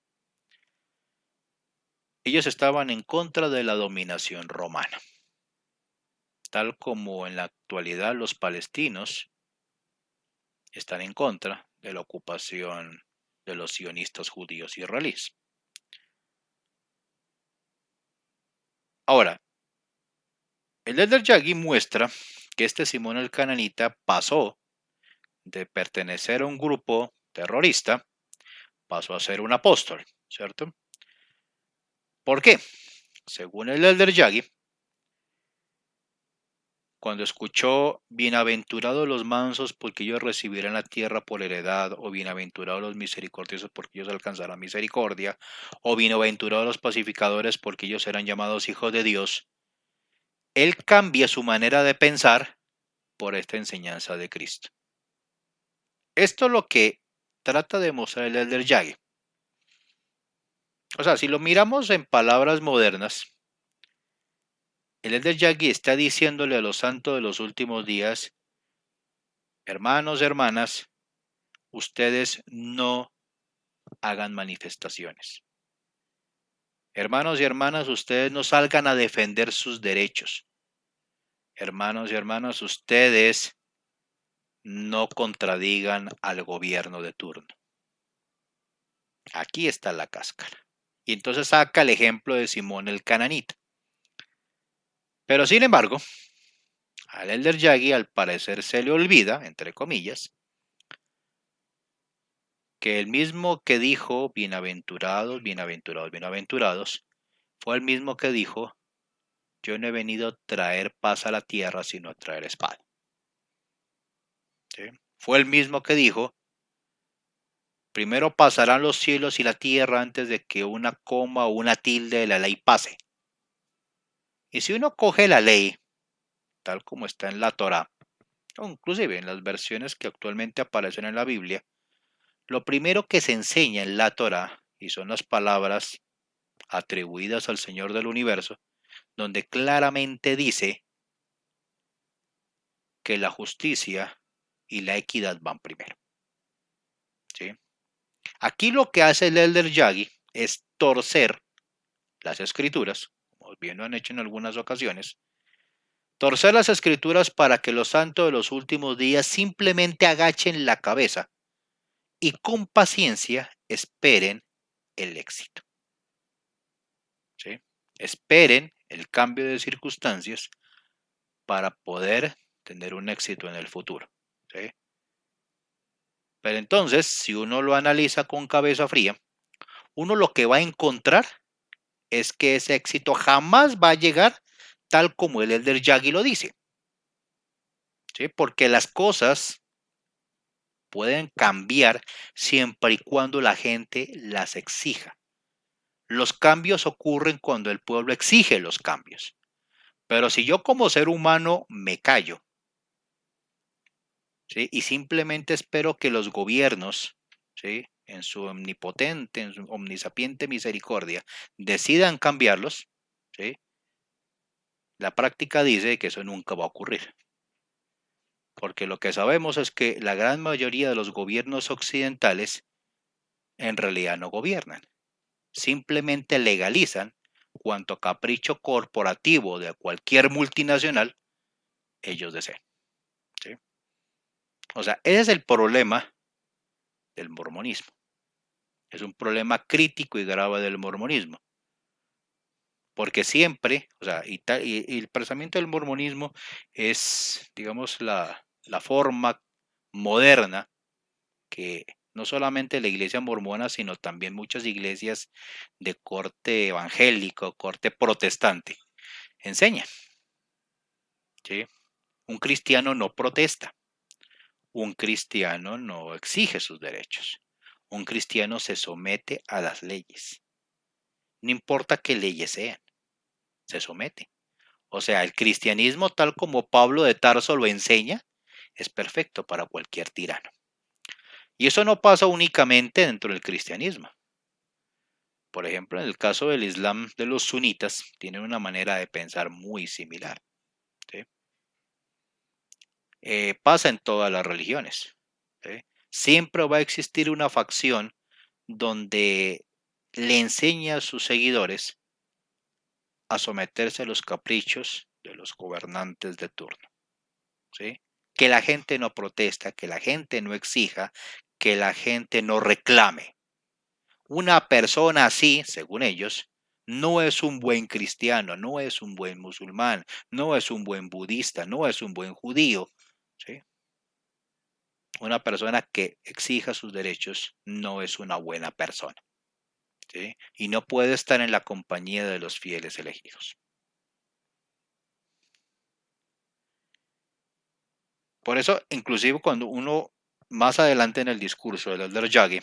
S1: Ellos estaban en contra de la dominación romana, tal como en la actualidad los palestinos están en contra de la ocupación de los sionistas judíos israelíes. Ahora, el Elder Yagi muestra que este Simón el Cananita pasó de pertenecer a un grupo terrorista, pasó a ser un apóstol, ¿cierto? ¿Por qué? Según el Elder Yagi, cuando escuchó bienaventurados los mansos porque ellos recibirán la tierra por heredad, o bienaventurados los misericordiosos porque ellos alcanzarán misericordia, o bienaventurados los pacificadores porque ellos serán llamados hijos de Dios, él cambia su manera de pensar por esta enseñanza de Cristo. Esto es lo que trata de mostrar el Elder Yagi. O sea, si lo miramos en palabras modernas, el Elder Yagi está diciéndole a los santos de los últimos días, hermanos, hermanas, ustedes no hagan manifestaciones. Hermanos y hermanas, ustedes no salgan a defender sus derechos. Hermanos y hermanas, ustedes no contradigan al gobierno de turno. Aquí está la cáscara. Y entonces saca el ejemplo de Simón el Cananita. Pero sin embargo, al Elder Yagi al parecer se le olvida, entre comillas, que el mismo que dijo bienaventurados, bienaventurados, bienaventurados, fue el mismo que dijo yo no he venido a traer paz a la tierra, sino a traer espada. ¿Sí? Fue el mismo que dijo, primero pasarán los cielos y la tierra antes de que una coma o una tilde de la ley pase. Y si uno coge la ley, tal como está en la Torá, o inclusive en las versiones que actualmente aparecen en la Biblia, lo primero que se enseña en la Torá, y son las palabras atribuidas al Señor del universo, donde claramente dice que la justicia y la equidad van primero. ¿Sí? Aquí lo que hace el Elder Yagi es torcer las escrituras, como bien lo han hecho en algunas ocasiones, torcer las escrituras para que los santos de los últimos días simplemente agachen la cabeza y con paciencia esperen el éxito. ¿Sí? Esperen el cambio de circunstancias para poder tener un éxito en el futuro. ¿Sí? Pero entonces, si uno lo analiza con cabeza fría, uno lo que va a encontrar es que ese éxito jamás va a llegar tal como el Elder Yagi lo dice. ¿Sí? Porque las cosas pueden cambiar siempre y cuando la gente las exija. Los cambios ocurren cuando el pueblo exige los cambios. Pero si yo como ser humano me callo, ¿sí? Y simplemente espero que los gobiernos ¿sí? En su omnipotente, en su omnisapiente misericordia, decidan cambiarlos, ¿sí? La práctica dice que eso nunca va a ocurrir. Porque lo que sabemos es que la gran mayoría de los gobiernos occidentales en realidad no gobiernan. Simplemente legalizan cuanto capricho corporativo de cualquier multinacional ellos deseen. ¿Sí? O sea, ese es el problema del mormonismo. Es un problema crítico y grave del mormonismo. Porque siempre, o sea, y el pensamiento del mormonismo es, digamos, la forma moderna que no solamente la iglesia mormona, sino también muchas iglesias de corte evangélico, corte protestante, enseñan. ¿Sí? Un cristiano no protesta, un cristiano no exige sus derechos, un cristiano se somete a las leyes, no importa qué leyes sean, se somete. O sea, el cristianismo tal como Pablo de Tarso lo enseña, es perfecto para cualquier tirano. Y eso no pasa únicamente dentro del cristianismo. Por ejemplo, en el caso del Islam de los sunitas, tienen una manera de pensar muy similar. ¿Sí? Pasa en todas las religiones. ¿Sí? Siempre va a existir una facción donde le enseña a sus seguidores a someterse a los caprichos de los gobernantes de turno. ¿Sí? Que la gente no protesta, que la gente no exija, que la gente no reclame. Una persona así, según ellos, no es un buen cristiano, no es un buen musulmán, no es un buen budista, no es un buen judío. ¿Sí? Una persona que exija sus derechos no es una buena persona. ¿Sí? Y no puede estar en la compañía de los fieles elegidos. Por eso, inclusive cuando uno más adelante en el discurso del Elder Yagi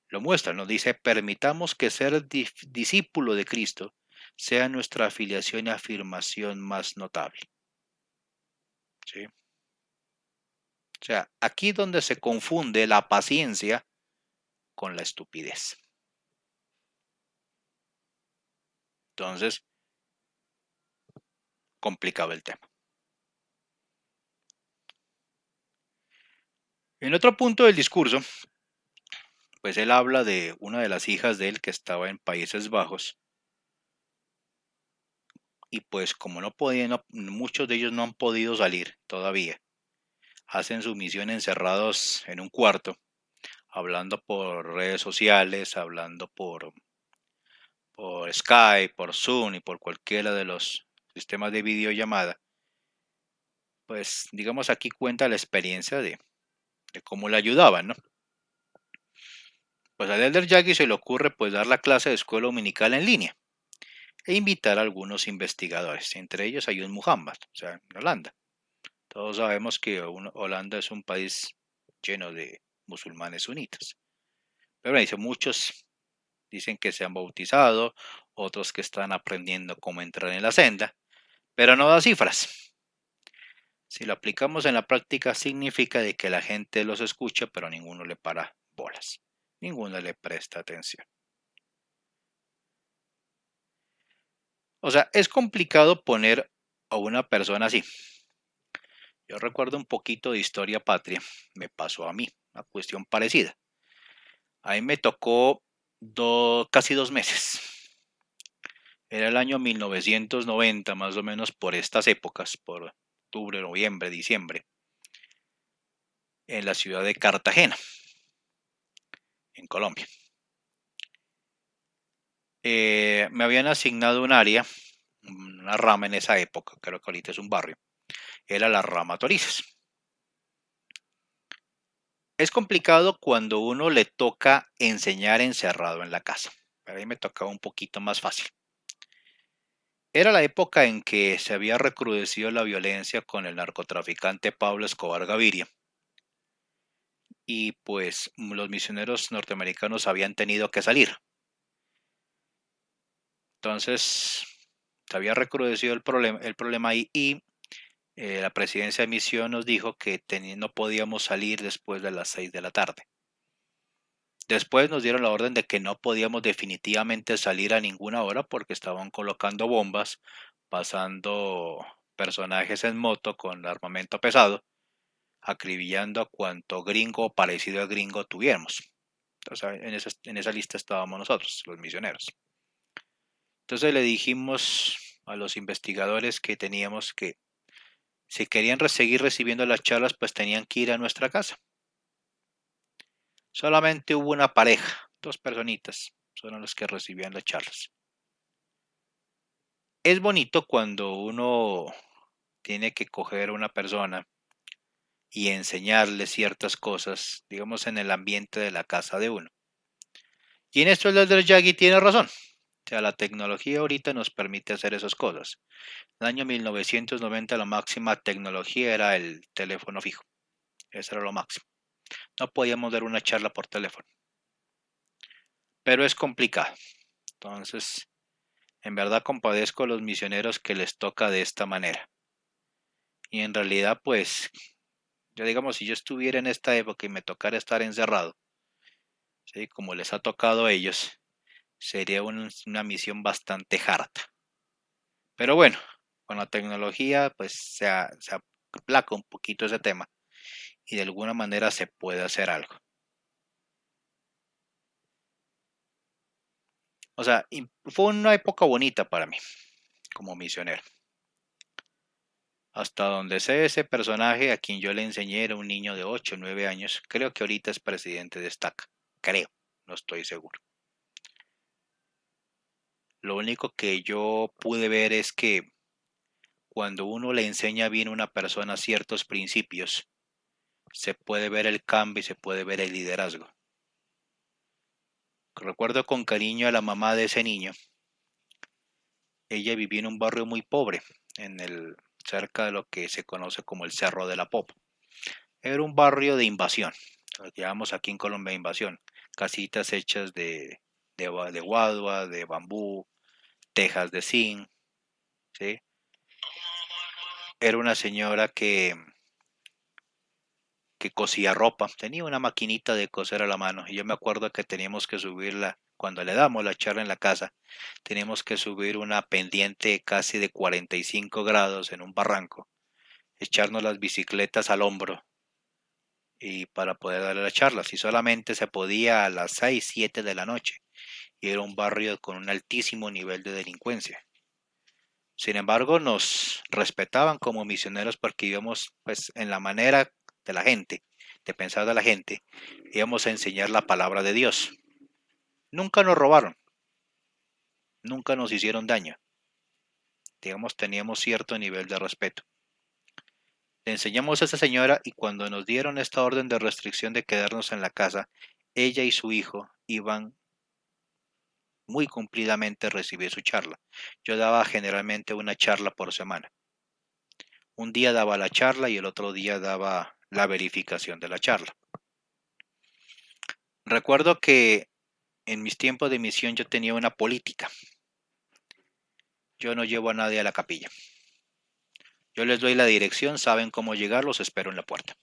S1: lo muestra, nos dice, permitamos que ser discípulo de Cristo sea nuestra afiliación y afirmación más notable. ¿Sí? O sea, aquí donde se confunde la paciencia con la estupidez. Entonces, complicado el tema. En otro punto del discurso, pues él habla de una de las hijas de él que estaba en Países Bajos y pues como no podían, muchos de ellos no han podido salir todavía, hacen su misión encerrados en un cuarto, hablando por redes sociales, hablando por Skype, por Zoom y por cualquiera de los sistemas de videollamada. Pues digamos aquí cuenta la experiencia de cómo le ayudaban, ¿no? Pues al Elder Yagi se le ocurre pues dar la clase de escuela dominical en línea e invitar a algunos investigadores. Entre ellos hay un Muhammad, o sea, en Holanda. Todos sabemos que Holanda es un país lleno de musulmanes sunitas. Pero dice, muchos dicen que se han bautizado, otros que están aprendiendo cómo entrar en la senda, pero no da cifras. Si lo aplicamos en la práctica significa de que la gente los escucha, pero ninguno le para bolas, ninguno le presta atención. O sea, es complicado poner a una persona así. Yo recuerdo un poquito de historia patria, me pasó a mí, una cuestión parecida. A mí me tocó casi 2 meses. Era el año 1990, más o menos por estas épocas, por octubre, noviembre, diciembre, en la ciudad de Cartagena, en Colombia. Me habían asignado un área, una rama en esa época, creo que ahorita es un barrio, era la rama Torices. Es complicado cuando uno le toca enseñar encerrado en la casa, pero a mí me tocaba un poquito más fácil. Era la época en que se había recrudecido la violencia con el narcotraficante Pablo Escobar Gaviria y pues los misioneros norteamericanos habían tenido que salir. Entonces se había recrudecido el problema ahí y la presidencia de misión nos dijo que no podíamos salir después de las 6 de la tarde. Después nos dieron la orden de que no podíamos definitivamente salir a ninguna hora porque estaban colocando bombas, pasando personajes en moto con armamento pesado, acribillando a cuanto gringo o parecido a gringo tuviéramos. Entonces, en esa lista estábamos nosotros, los misioneros. Entonces le dijimos a los investigadores que teníamos que si querían seguir recibiendo las charlas, pues tenían que ir a nuestra casa. Solamente hubo una pareja, dos personitas, fueron los que recibían las charlas. Es bonito cuando uno tiene que coger a una persona y enseñarle ciertas cosas, digamos, en el ambiente de la casa de uno. Y en esto el Elder Yagi tiene razón. O sea, la tecnología ahorita nos permite hacer esas cosas. En el año 1990 la máxima tecnología era el teléfono fijo. Eso era lo máximo. No podíamos dar una charla por teléfono. Pero es complicado. Entonces, en verdad compadezco a los misioneros que les toca de esta manera. Y en realidad, pues, yo digamos, si yo estuviera en esta época y me tocara estar encerrado, ¿sí? Como les ha tocado a ellos, sería una misión bastante harta. Pero bueno, con la tecnología, pues se aplaca un poquito ese tema y de alguna manera se puede hacer algo. O sea, fue una época bonita para mí como misionero. Hasta donde sé, ese personaje a quien yo le enseñé era un niño de 8 o 9 años. Creo que ahorita es presidente de Estaca. Creo, no estoy seguro. Lo único que yo pude ver es que cuando uno le enseña bien a una persona ciertos principios, se puede ver el cambio y se puede ver el liderazgo. Recuerdo con cariño a la mamá de ese niño. Ella vivía en un barrio muy pobre, cerca de lo que se conoce como el Cerro de la Popa. Era un barrio de invasión, lo que llamamos aquí en Colombia invasión. Casitas hechas de guadua, de bambú, tejas de zinc, ¿sí? Era una señora que cosía ropa, tenía una maquinita de coser a la mano y yo me acuerdo que teníamos que subirla, cuando le damos la charla en la casa, teníamos que subir una pendiente casi de 45 grados en un barranco, echarnos las bicicletas al hombro y para poder darle la charla, si solamente se podía a las 6 7 de la noche y era un barrio con un altísimo nivel de delincuencia. Sin embargo, nos respetaban como misioneros porque íbamos pues en la manera de la gente, de pensar de la gente, íbamos a enseñar la palabra de Dios. Nunca nos robaron, nunca nos hicieron daño. Digamos, teníamos cierto nivel de respeto. Le enseñamos a esa señora y cuando nos dieron esta orden de restricción de quedarnos en la casa, ella y su hijo iban muy cumplidamente a recibir su charla. Yo daba generalmente una charla por semana. Un día daba la charla y el otro día daba la verificación de la charla. Recuerdo que en mis tiempos de misión yo tenía una política. Yo no llevo a nadie a la capilla. Yo les doy la dirección, saben cómo llegar, los espero en la puerta.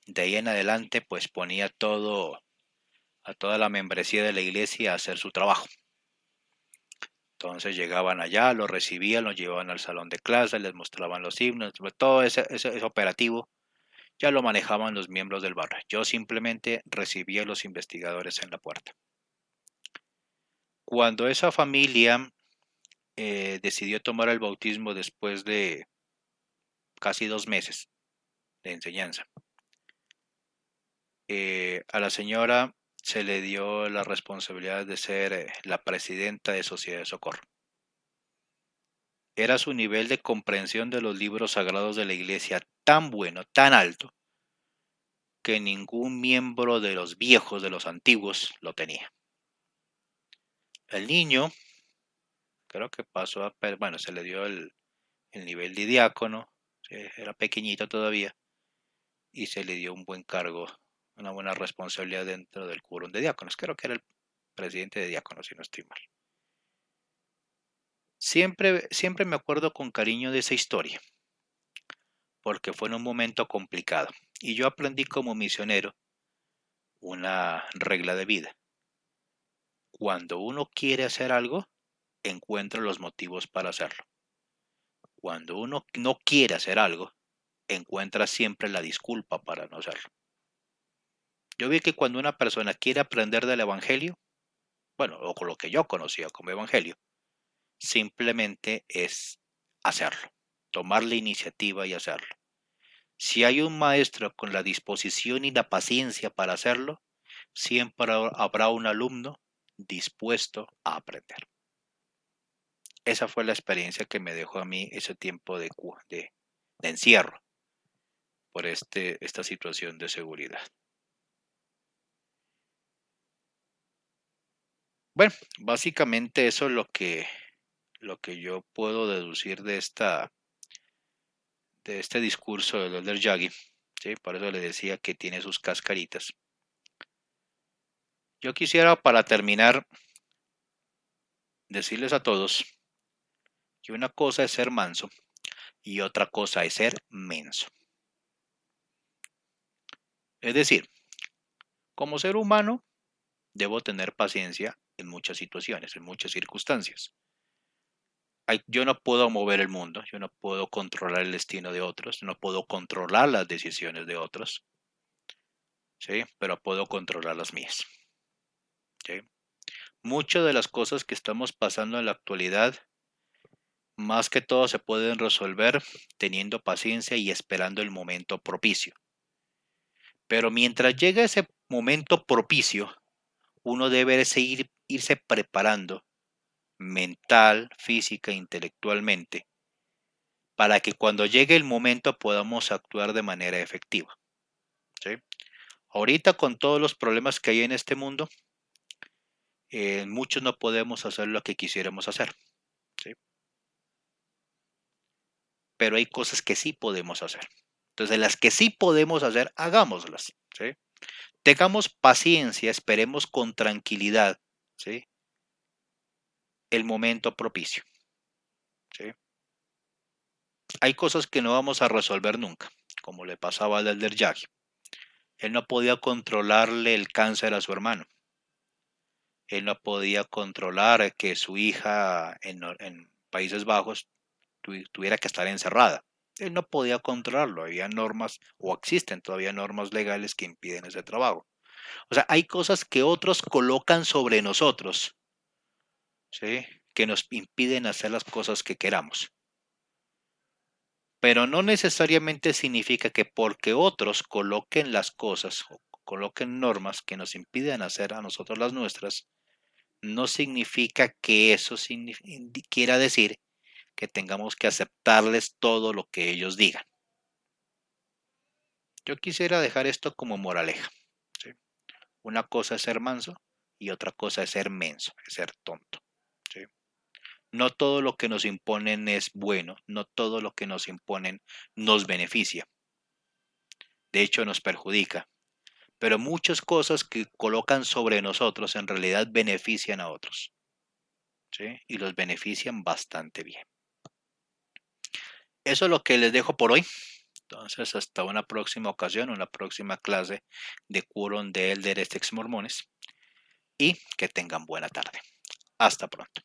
S1: De ahí en adelante, pues ponía a toda la membresía de la iglesia a hacer su trabajo. Entonces llegaban allá, los recibían, los llevaban al salón de clase, les mostraban los himnos, todo ese operativo ya lo manejaban los miembros del barrio. Yo simplemente recibía a los investigadores en la puerta. Cuando esa familia decidió tomar el bautismo después de casi 2 meses de enseñanza, a la señora se le dio la responsabilidad de ser la presidenta de Sociedad de Socorro. Era su nivel de comprensión de los libros sagrados de la iglesia tan bueno, tan alto, que ningún miembro de los viejos, de los antiguos, lo tenía. El niño, creo que pasó bueno, se le dio el nivel de diácono, era pequeñito todavía, y se le dio un buen cargo, una buena responsabilidad dentro del quórum de diáconos. Creo que era el presidente de diáconos, si no estoy mal. Siempre me acuerdo con cariño de esa historia, porque fue en un momento complicado. Y yo aprendí como misionero una regla de vida. Cuando uno quiere hacer algo, encuentra los motivos para hacerlo. Cuando uno no quiere hacer algo, encuentra siempre la disculpa para no hacerlo. Yo vi que cuando una persona quiere aprender del Evangelio, bueno, o con lo que yo conocía como Evangelio, simplemente es hacerlo, tomar la iniciativa y hacerlo. Si hay un maestro con la disposición y la paciencia para hacerlo, siempre habrá un alumno dispuesto a aprender. Esa fue la experiencia que me dejó a mí ese tiempo de encierro por esta situación de seguridad. Bueno, básicamente eso es lo que yo puedo deducir de este discurso del Elder Yagi, ¿sí? Por eso le decía que tiene sus cascaritas. Yo quisiera, para terminar, decirles a todos que una cosa es ser manso y otra cosa es ser menso. Es decir, como ser humano, debo tener paciencia en muchas situaciones, en muchas circunstancias. Yo no puedo mover el mundo, yo no puedo controlar el destino de otros, no puedo controlar las decisiones de otros, ¿sí? Pero puedo controlar las mías, ¿sí? Muchas de las cosas que estamos pasando en la actualidad, más que todo se pueden resolver teniendo paciencia y esperando el momento propicio. Pero mientras llega ese momento propicio, uno debe irse preparando mental, física, intelectualmente, para que cuando llegue el momento podamos actuar de manera efectiva, ¿sí? Ahorita con todos los problemas que hay en este mundo, muchos no podemos hacer lo que quisiéramos hacer, ¿sí? Pero hay cosas que sí podemos hacer. Entonces, las que sí podemos hacer, hagámoslas, ¿sí? Tengamos paciencia, esperemos con tranquilidad, ¿sí? El momento propicio, ¿sí? Hay cosas que no vamos a resolver nunca, como le pasaba al Elder Yagi. Él no podía controlarle el cáncer a su hermano. Él no podía controlar que su hija en Países Bajos tuviera que estar encerrada. Él no podía controlarlo. Había normas, o existen todavía normas legales que impiden ese trabajo. O sea, hay cosas que otros colocan sobre nosotros, ¿sí? Que nos impiden hacer las cosas que queramos. Pero no necesariamente significa que porque otros coloquen las cosas o coloquen normas que nos impiden hacer a nosotros las nuestras, no significa que eso quiera decir que tengamos que aceptarles todo lo que ellos digan. Yo quisiera dejar esto como moraleja, ¿sí? Una cosa es ser manso y otra cosa es ser menso, es ser tonto, ¿sí? No todo lo que nos imponen es bueno, no todo lo que nos imponen nos beneficia, de hecho nos perjudica, pero muchas cosas que colocan sobre nosotros en realidad benefician a otros, ¿sí? Y los benefician bastante bien. Eso es lo que les dejo por hoy. Entonces, hasta una próxima ocasión, una próxima clase de Quórum de Élderes Ex Mormones y que tengan buena tarde. Hasta pronto.